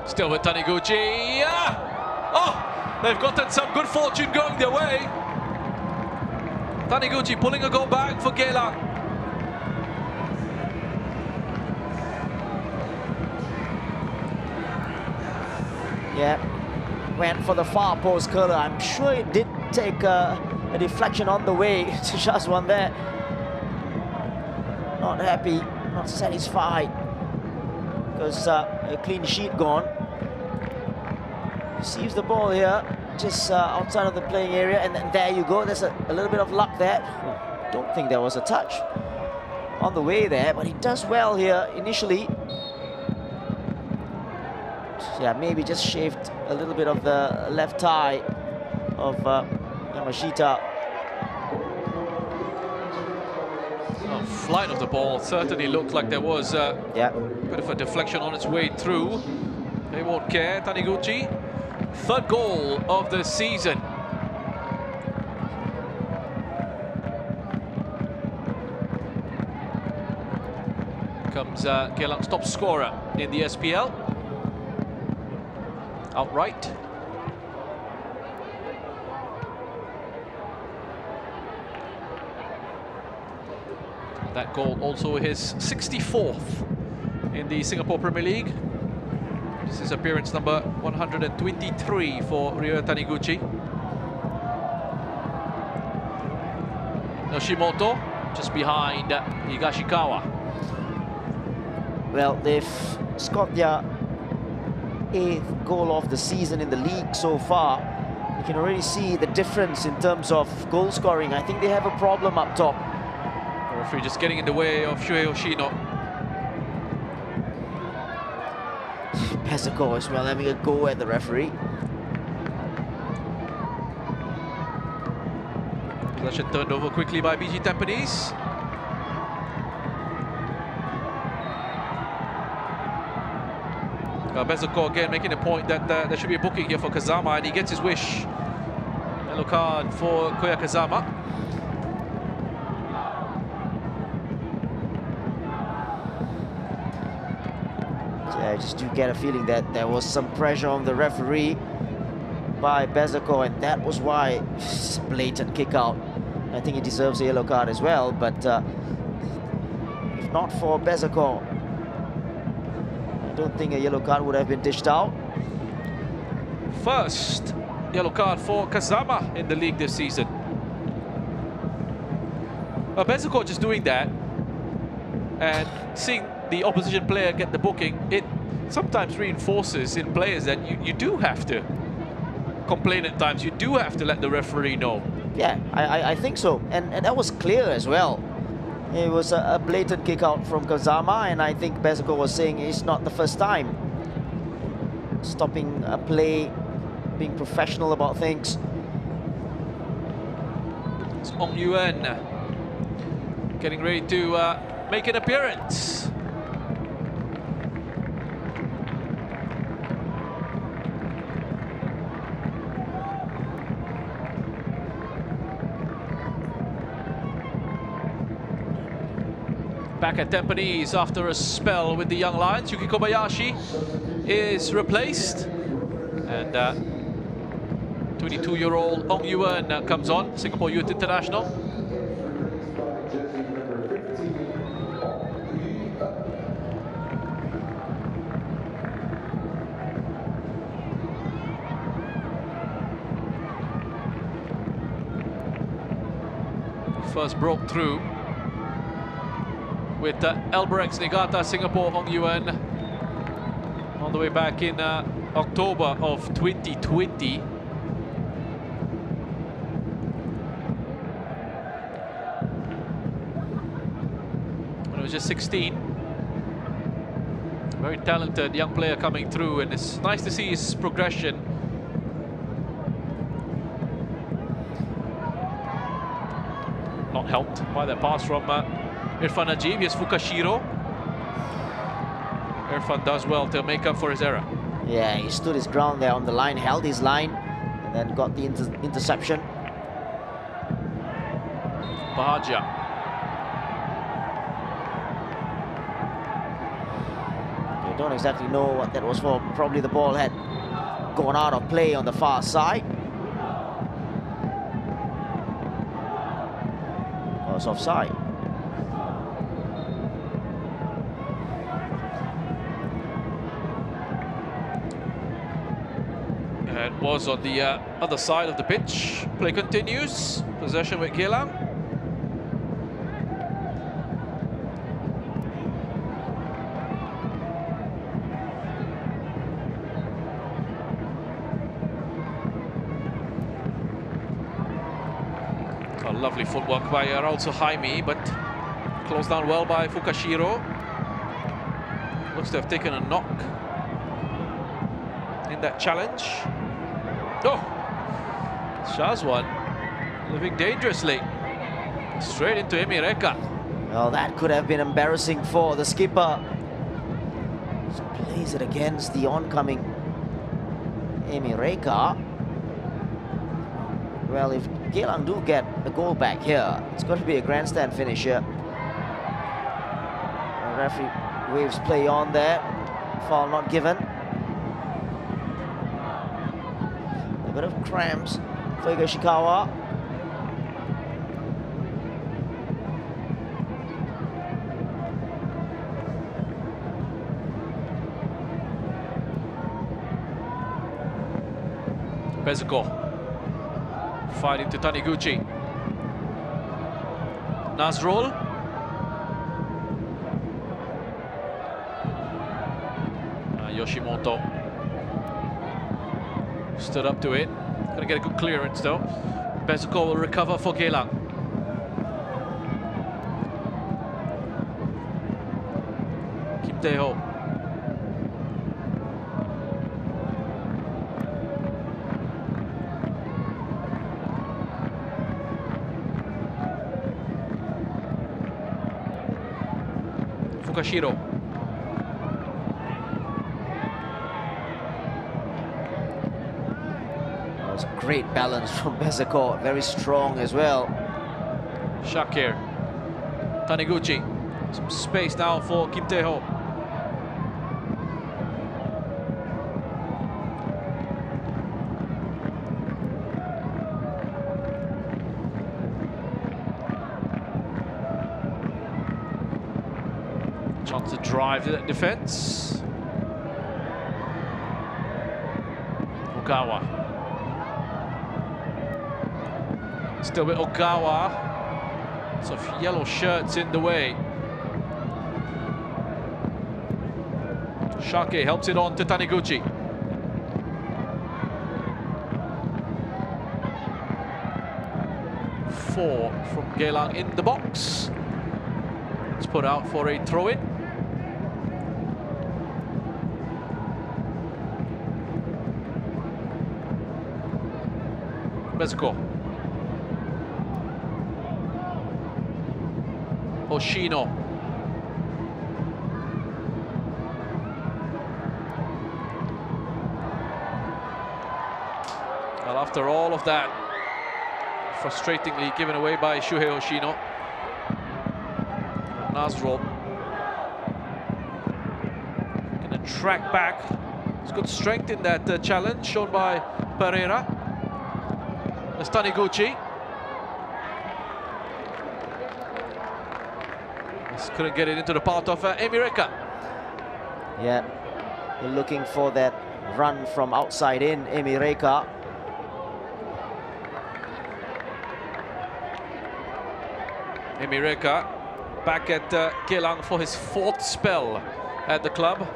Still with Taniguchi. Yeah! Oh! They've gotten some good fortune going their way. Taniguchi pulling a goal back for Geylang. Yeah, went for the far post curler. I'm sure it did take a deflection on the way to just one there. Not happy, not satisfied. Because a clean sheet gone. Receives the ball here, just outside of the playing area, and then there you go. There's a little bit of luck there. Don't think there was a touch on the way there, but he does well here initially. Yeah, maybe just shaved a little bit of the left thigh of Yamashita. Flight of the ball certainly looked like there was a bit of a deflection on its way through. They won't care. Taniguchi, 3rd goal of the season. Comes Geylang's top scorer in the SPL. Outright. That goal also his 64th in the Singapore Premier League. This is appearance number 123 for Ryo Taniguchi. Yoshimoto just behind Higashikawa. Well, they've scored their 8th goal of the season in the league so far. You can already see the difference in terms of goal scoring. I think they have a problem up top. The referee just getting in the way of Shuhei Yoshino. Pesako as well having a go at the referee. Possession turned over quickly by BG Tampines. Bezako again making a point that there should be a booking here for Kazama, and he gets his wish. Yellow card for Koya Kazama. Yeah, I just do get a feeling that there was some pressure on the referee by Bezako, and that was why it's a blatant kick out. I think he deserves a yellow card as well, but if not for Bezako, I don't think a yellow card would have been dished out. First yellow card for Kazama in the league this season. Bezako just doing that and seeing the opposition player get the booking, it sometimes reinforces in players that you do have to complain at times, you do have to let the referee know. Yeah, I think so. And that was clear as well. It was a blatant kick out from Kazama, and I think Bezeko was saying it's not the first time. Stopping a play, being professional about things. It's Ong Yuen getting ready to make an appearance. Back at Tampines after a spell with the Young Lions, Yuki Kobayashi is replaced, and 22-year-old Ong Yuen comes on, Singapore Youth International. First broke through with Elberex Niigata, Singapore, Ong Yuen, all the way back in October of 2020. When he was just 16. Very talented young player coming through, and it's nice to see his progression. Not helped by that pass from Irfan Najib. Here's Fukashiro. Irfan does well to make up for his error. Yeah, he stood his ground there on the line, held his line, and then got the interception. Bahagia. You don't exactly know what that was for. Probably the ball had gone out of play on the far side. Was offside. And was on the other side of the pitch. Play continues. Possession with Geylang. A lovely footwork by Raul Suhaimi, but closed down well by Fukashiro. Looks to have taken a knock in that challenge. Oh, Shazwan living dangerously. Straight into Emireka. Well, that could have been embarrassing for the skipper. Just plays it against the oncoming Emireka. Well, if Geylang do get a goal back here, it's going to be a grandstand finish here. The referee waves play on there. Foul not given. A bit of cramps for Higashikawa. Bezeko fighting to Taniguchi. Nazrul. Yoshimoto stood up to it. Gonna get a good clearance though. Bezeko will recover for Geylang. Kim Tae-ho. Fukashiro. That was great balance from Bezeko, very strong as well. Shakir. Taniguchi. Some space now for Kim Tae-ho. Chance to drive to that defense. Ogawa. Still with Ogawa. Lots of yellow shirts in the way. Shake helps it on to Taniguchi. 4 from Geylang in the box. It's put out for a throw-in. Mexico. Oshino. Well, after all of that, frustratingly given away by Shuhei Oshino. Nasrul gonna track back. It's good strength in that challenge shown by Pereira. That's Taniguchi. Just couldn't get it into the path of Emireka. Yeah, they're looking for that run from outside in, Emireka. Emireka back at Geylang for his 4th spell at the club.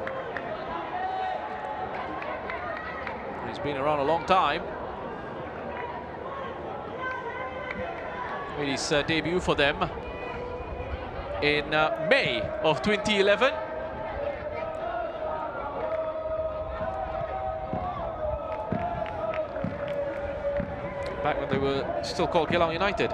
He's been around a long time. Made his debut for them in May of 2011. Back when they were still called Geylang United.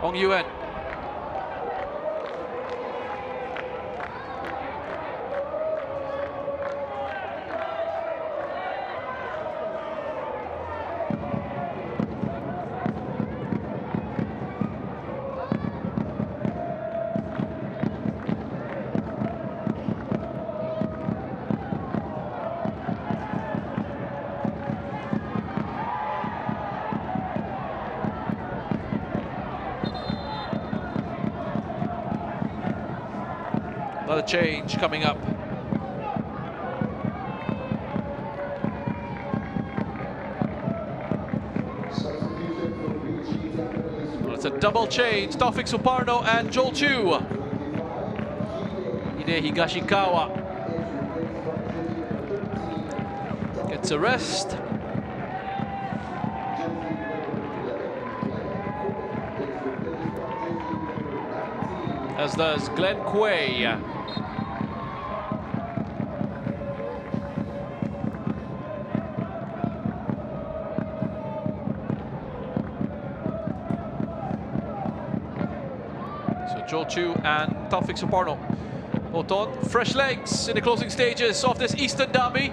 Hong Yuen. Another change coming up. Well, it's a double change. Taufik Suparno and Joel Chu. Hide Higashikawa gets a rest. As does Glenn Quay. Joel Chu and Taufik Suparno both on. Fresh legs in the closing stages of this Eastern Derby.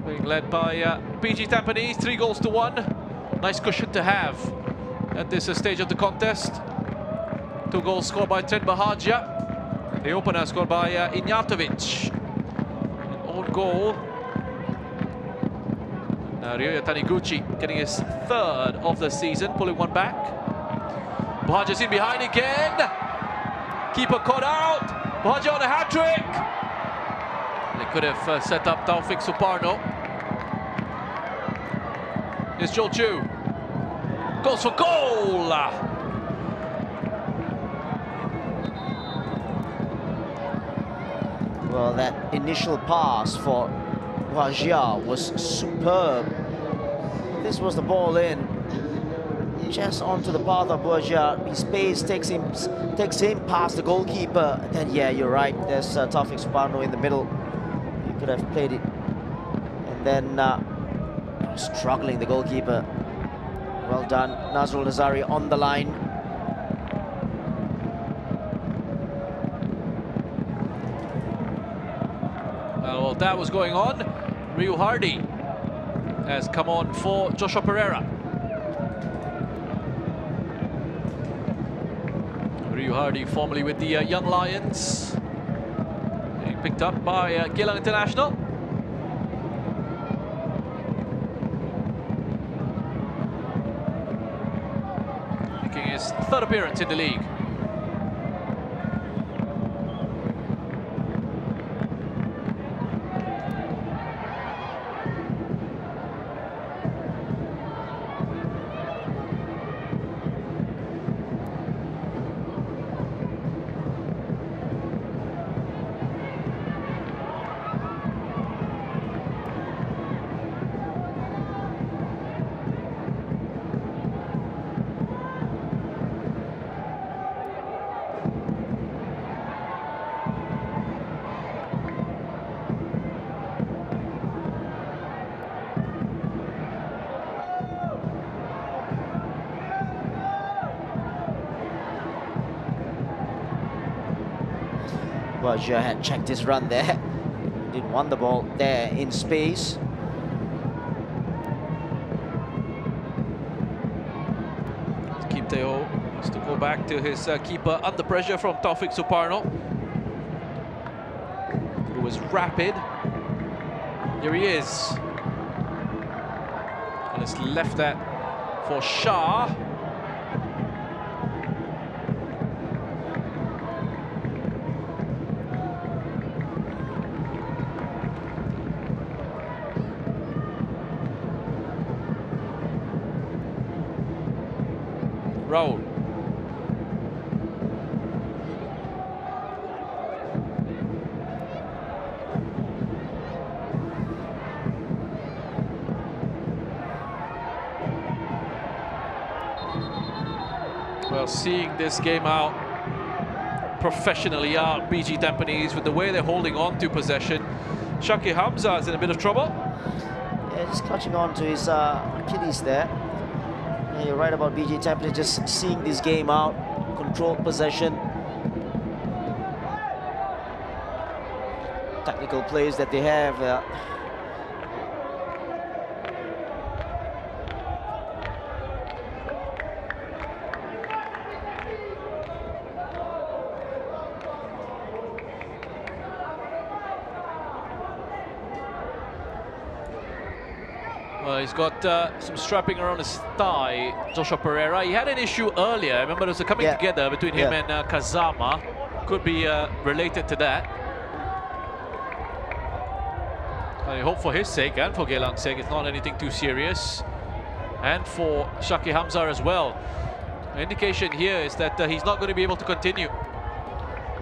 Being led by PG Tampines, 3 goals to 1. Nice cushion to have at this stage of the contest. 2 goals scored by Trent Bahagia. The opener scored by Ignjatovic. An own goal. Ryoya Taniguchi getting his 3rd of the season, pulling one back. Bahagia's in behind again. Keeper caught out. Bahagia on a hat-trick. They could have set up Taufik Suparno. Here's Joel Chu. Goes for goal. Well, that initial pass for Bahagia was superb. This was the ball in. Just onto the path of Bahagia. His pace takes him past the goalkeeper. And then, yeah, you're right. There's Taufik Suparno in the middle. He could have played it. And then struggling, the goalkeeper. Well done. Nazrul Nazari on the line. Well, while that was going on, Ryu Hardy has come on for Joshua Pereira. Ryu Hardy, formerly with the Young Lions, being picked up by Geylang International. Making his 3rd appearance in the league. Well, Jia had checked his run there. Didn't want the ball there in space. Keep Teo has to go back to his keeper under pressure from Taufik Suparno, who was rapid. Here he is. And it's left that for Shah. Roll. Well, seeing this game out professionally out, BG Tampines, with the way they're holding on to possession. Shaki Hamza is in a bit of trouble. Yeah, just clutching on to his Achilles there. Yeah, you're right about BG Tampines, just seeing this game out, controlled possession. Technical plays that they have. Well, he's got some strapping around his thigh, Joshua Pereira. He had an issue earlier. I remember there was a coming together between him and Kazama. Could be related to that. I hope for his sake and for Geylang's sake it's not anything too serious. And for Shaki Hamza as well. The indication here is that he's not going to be able to continue.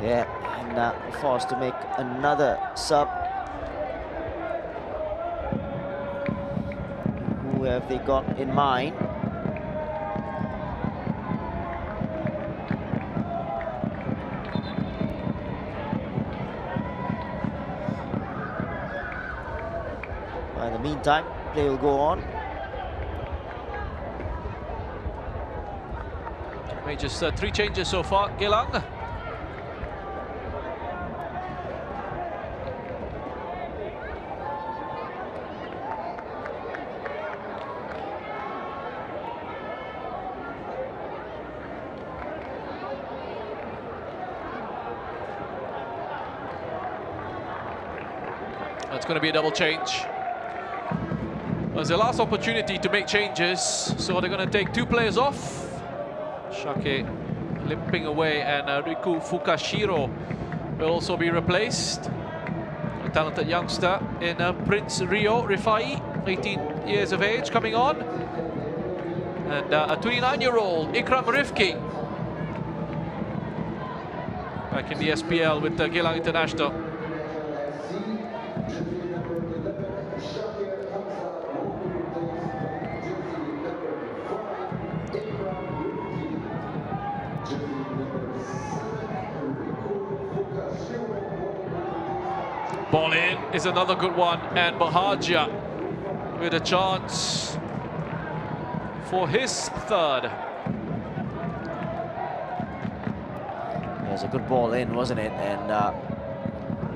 Yeah, and forced to make another sub. Who have they got in mind? In the meantime, play will go on. Made just 3 changes so far, Geylang. That's going to be a double change. It's their last opportunity to make changes, so they're going to take 2 players off. Shake limping away, and Riku Fukashiro will also be replaced. A talented youngster in Prince Rio Rifai, 18 years of age, coming on. And a 29-year-old, Ikram Rifki, back in the SPL with Geylang International. Ball in is another good one, and Bahagia with a chance for his 3rd. It was a good ball in, wasn't it? And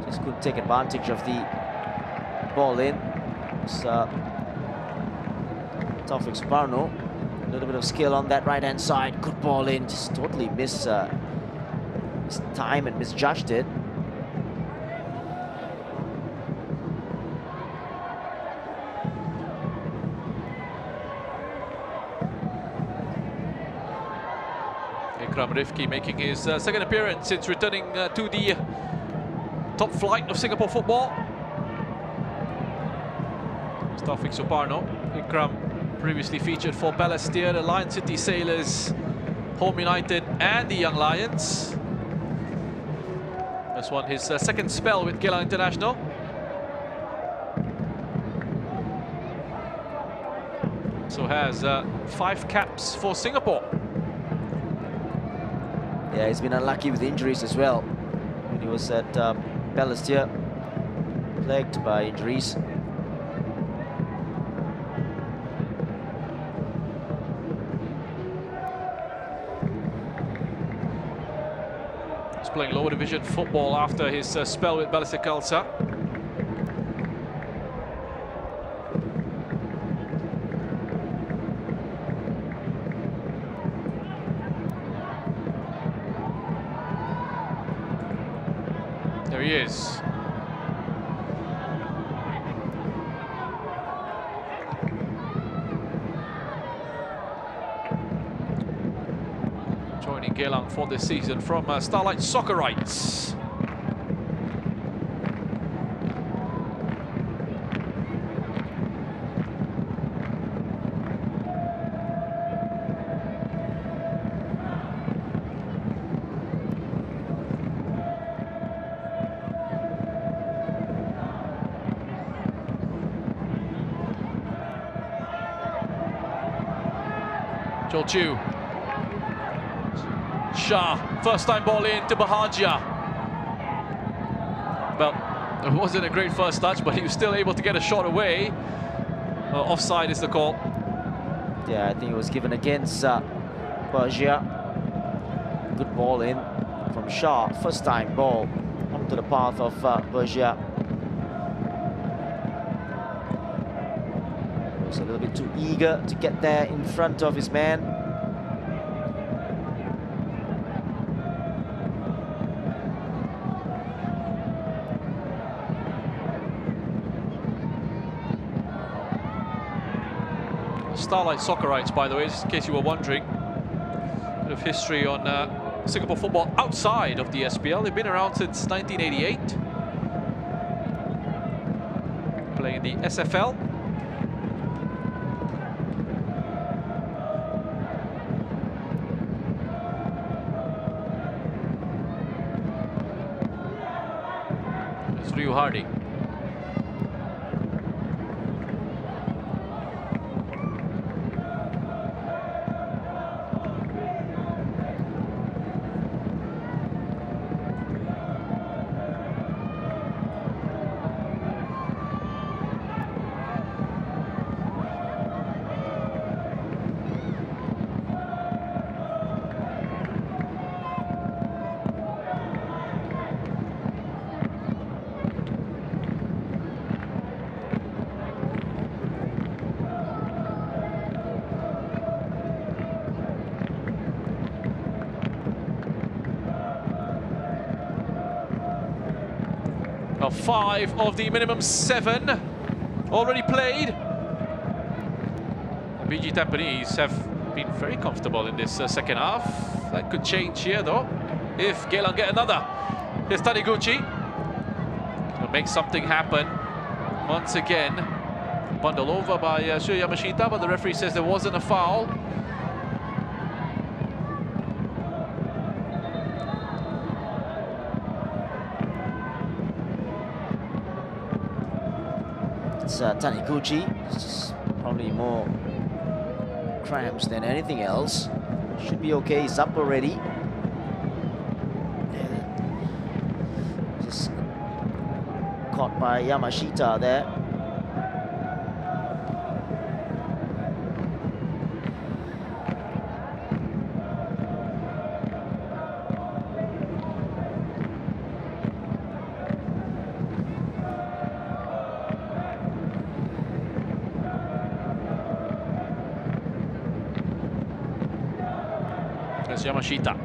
just couldn't take advantage of the ball in. It's Taufik Suparno. A little bit of skill on that right-hand side. Good ball in. Just totally missed time and misjudged it. Ikram Rifki making his 2nd appearance since returning to the top flight of Singapore football. Taufik Suparno. Ikram previously featured for Balestier, the Lion City Sailors, Home United and the Young Lions. This one his 2nd spell with Geylang International. So has 5 caps for Singapore. Yeah, he's been unlucky with injuries as well. When he was at Balestier, plagued by injuries. He's playing lower division football after his spell with Ballistic Khalsa. There he is. Joining Geylang for this season from Starlight Soccerites. Chu. Shah, first time ball in to Bahagia. Well, it wasn't a great first touch, but he was still able to get a shot away. Offside is the call. Yeah, I think it was given against Bahagia. Good ball in from Shah. First time ball onto the path of Bahagia. He was a little bit too eager to get there in front of his man. Starlight Soccerites, by the way, just in case you were wondering. Bit of history on Singapore football outside of the SPL. They've been around since 1988. Playing the SFL. It's Ryu Hardy. Well, 5 of the minimum 7 already played. BG Tampines have been very comfortable in this second half. That could change here though, if Geylang get another. Here's Taniguchi. He'll make something happen once again. Bundled over by Shu Yamashita, but the referee says there wasn't a foul. It's Taniguchi. It's just probably more cramps than anything else. Should be okay. He's up already. Just caught by Yamashita there. Yamashita.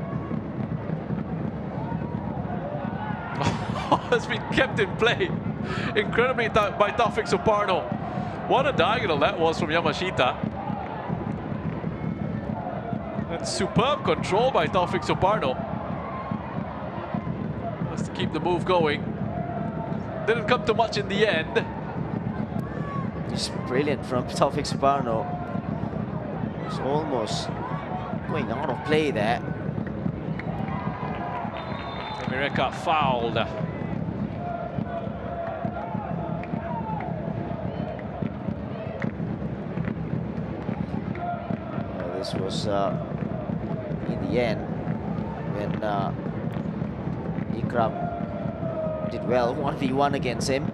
Has been kept in play incredibly by Taufik Suparno. What a diagonal that was from Yamashita. And superb control by Taufik Suparno. Just to keep the move going. Didn't come to much in the end. It's brilliant from Taufik Suparno. It's almost going out of play there. Mireka fouled. This was in the end when Ikram did well 1v1 against him.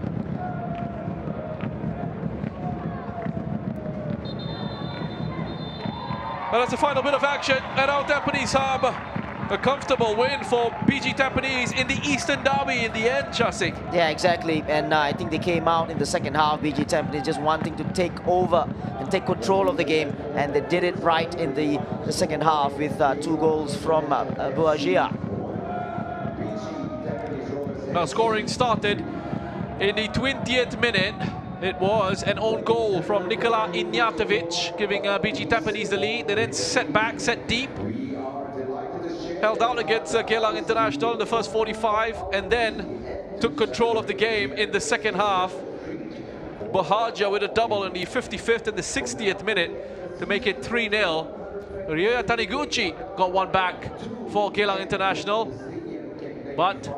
Well, that's the final bit of action at our Tampines Hub. A comfortable win for BG Tampines in the Eastern Derby in the end, Chasi. Yeah, exactly. And I think they came out in the second half, BG Tampines just wanting to take over and take control of the game. And they did it right in the second half with 2 goals from Boagia. Now scoring started in the 20th minute. It was an own goal from Nikola Ignjatovic, giving BG Tampines the lead. They then set back, set deep. Held out against Geylang International in the first 45 and then took control of the game in the second half. Bahagia with a double in the 55th and the 60th minute to make it 3-0. Ryoya Taniguchi got one back for Geylang International, but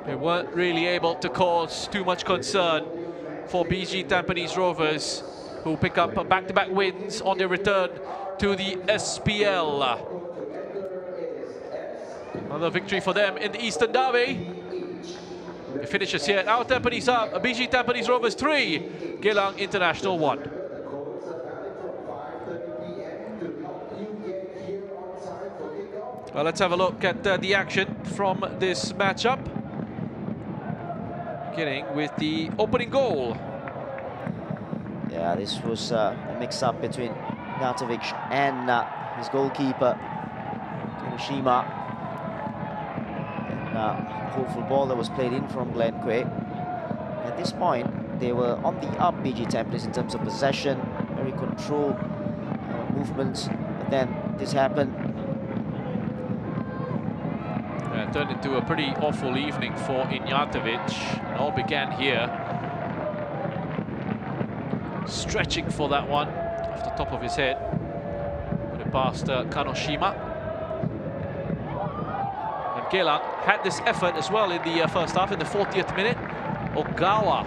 they weren't really able to cause too much concern for BG Tampines Rovers, who pick up back-to-back wins on their return to the SPL. Another victory for them in the Eastern Derby. The finishes here at our Tampines Hub. BG Tampines Rovers 3, Geylang International 1. Well, let's have a look at the action from this matchup. Beginning with the opening goal. Yeah, this was a mix-up between Ignjatovic and his goalkeeper, Kinoshima. Hopeful ball that was played in from Glenn Quay. At this point, they were on the up, BG Tampines, in terms of possession, very controlled movements. But then this happened. It turned into a pretty awful evening for Ignjatovic. It all began here. Stretching for that one off the top of his head. Put it past Kanoshima. Geylang had this effort as well in the first half, in the 40th minute. Ogawa.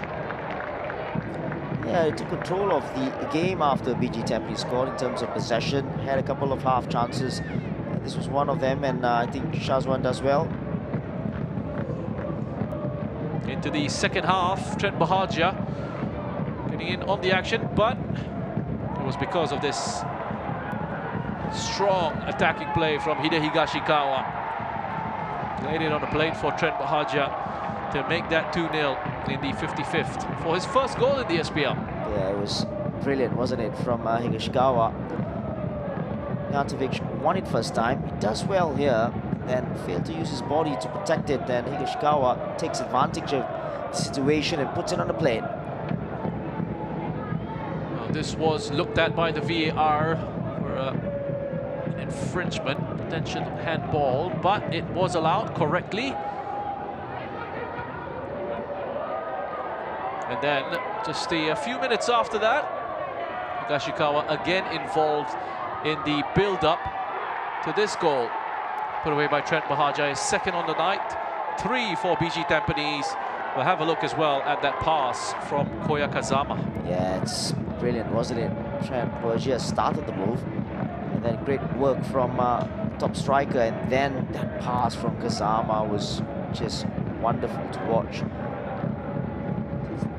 Yeah, he took control of the game after BG Tampines scored in terms of possession. Had a couple of half chances. This was one of them, and I think Shazwan does well. Into the second half, Trent Bahagia getting in on the action, but it was because of this strong attacking play from Hide Higashikawa. Laid it on the plate for Trent Bahagia to make that 2-0 in the 55th for his first goal in the SPL. Yeah, it was brilliant, wasn't it, from Higashikawa. Ignjatovic won it first time. He does well here, then failed to use his body to protect it. Then Higashikawa takes advantage of the situation and puts it on the plate. Well, this was looked at by the VAR for an infringement, potential handball, but it was allowed correctly. And then just a few minutes after that, Higashikawa again involved in the build-up to this goal. Put away by Trent Bahagia, his second on the night. 3 for BG Tampines. We'll have a look as well at that pass from Koya Kazama. Yeah, it's brilliant, wasn't it? Trent Bahagia started the move. And then great work from top striker. And then that pass from Kazama was just wonderful to watch.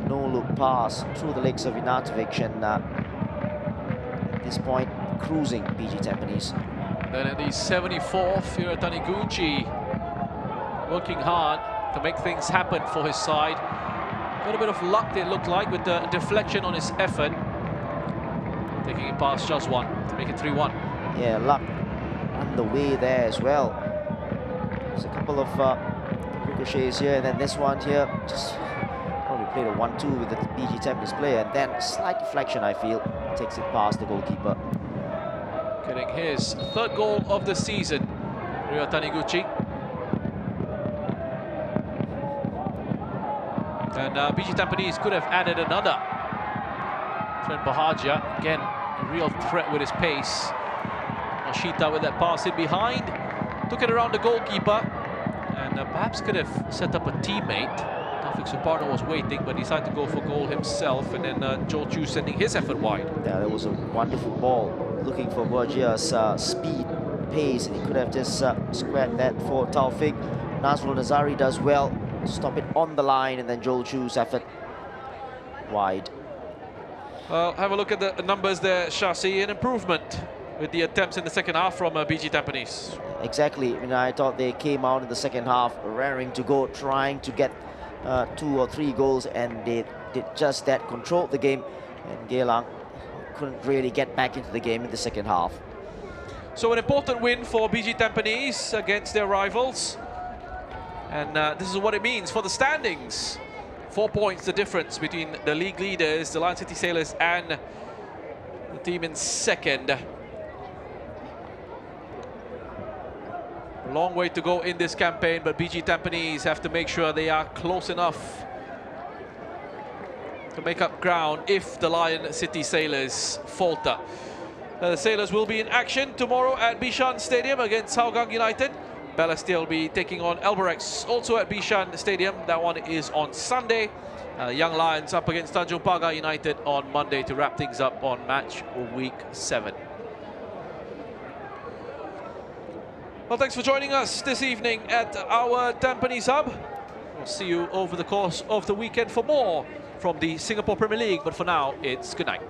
No-look pass through the legs of Ignjatovic, and at this point, cruising BG Tampines. Then in the 74th, Ryoya Taniguchi working hard to make things happen for his side. Got a bit of luck, it looked like, with the deflection on his effort. Taking it past Shazwan to make it 3-1. Yeah, luck on the way there as well. There's a couple of ricochets here, and then this one here, just probably played a 1-2 with the BG Tampines player, and then slight deflection, I feel, takes it past the goalkeeper. Getting his third goal of the season, Ryoya Taniguchi. And BG Tampines could have added another. Trent Bahagia, again, a real threat with his pace. Oshita with that pass in behind. Took it around the goalkeeper. And perhaps could have set up a teammate. Taufik Suparno was waiting, but decided to go for goal himself. And then Joel Chu sending his effort wide. Yeah, that was a wonderful ball. Looking for Bahagia's speed, pace, and he could have just squared that for Taufik. Nazrul Nazari does well. Stop it on the line, and then Joel Chu's effort wide. Well, have a look at the numbers there, Shasi. An improvement with the attempts in the second half from BG Tampines. Exactly. I mean, I thought they came out in the second half, raring to go, trying to get 2 or 3 goals, and they did just that, controlled the game, and Geylang couldn't really get back into the game in the second half. So an important win for BG Tampines against their rivals. And this is what it means for the standings. 4 points the difference between the league leaders, the Lion City Sailors, and the team in second. Long way to go in this campaign, but BG Tampines have to make sure they are close enough to make up ground if the Lion City Sailors falter. The Sailors will be in action tomorrow at Bishan Stadium against Hougang United. Balestier will be taking on Albirex also at Bishan Stadium. That one is on Sunday. Young Lions up against Tanjung Pagar United on Monday to wrap things up on match week 7. Well, thanks for joining us this evening at our Tampines Hub. We'll see you over the course of the weekend for more from the Singapore Premier League. But for now, it's good night.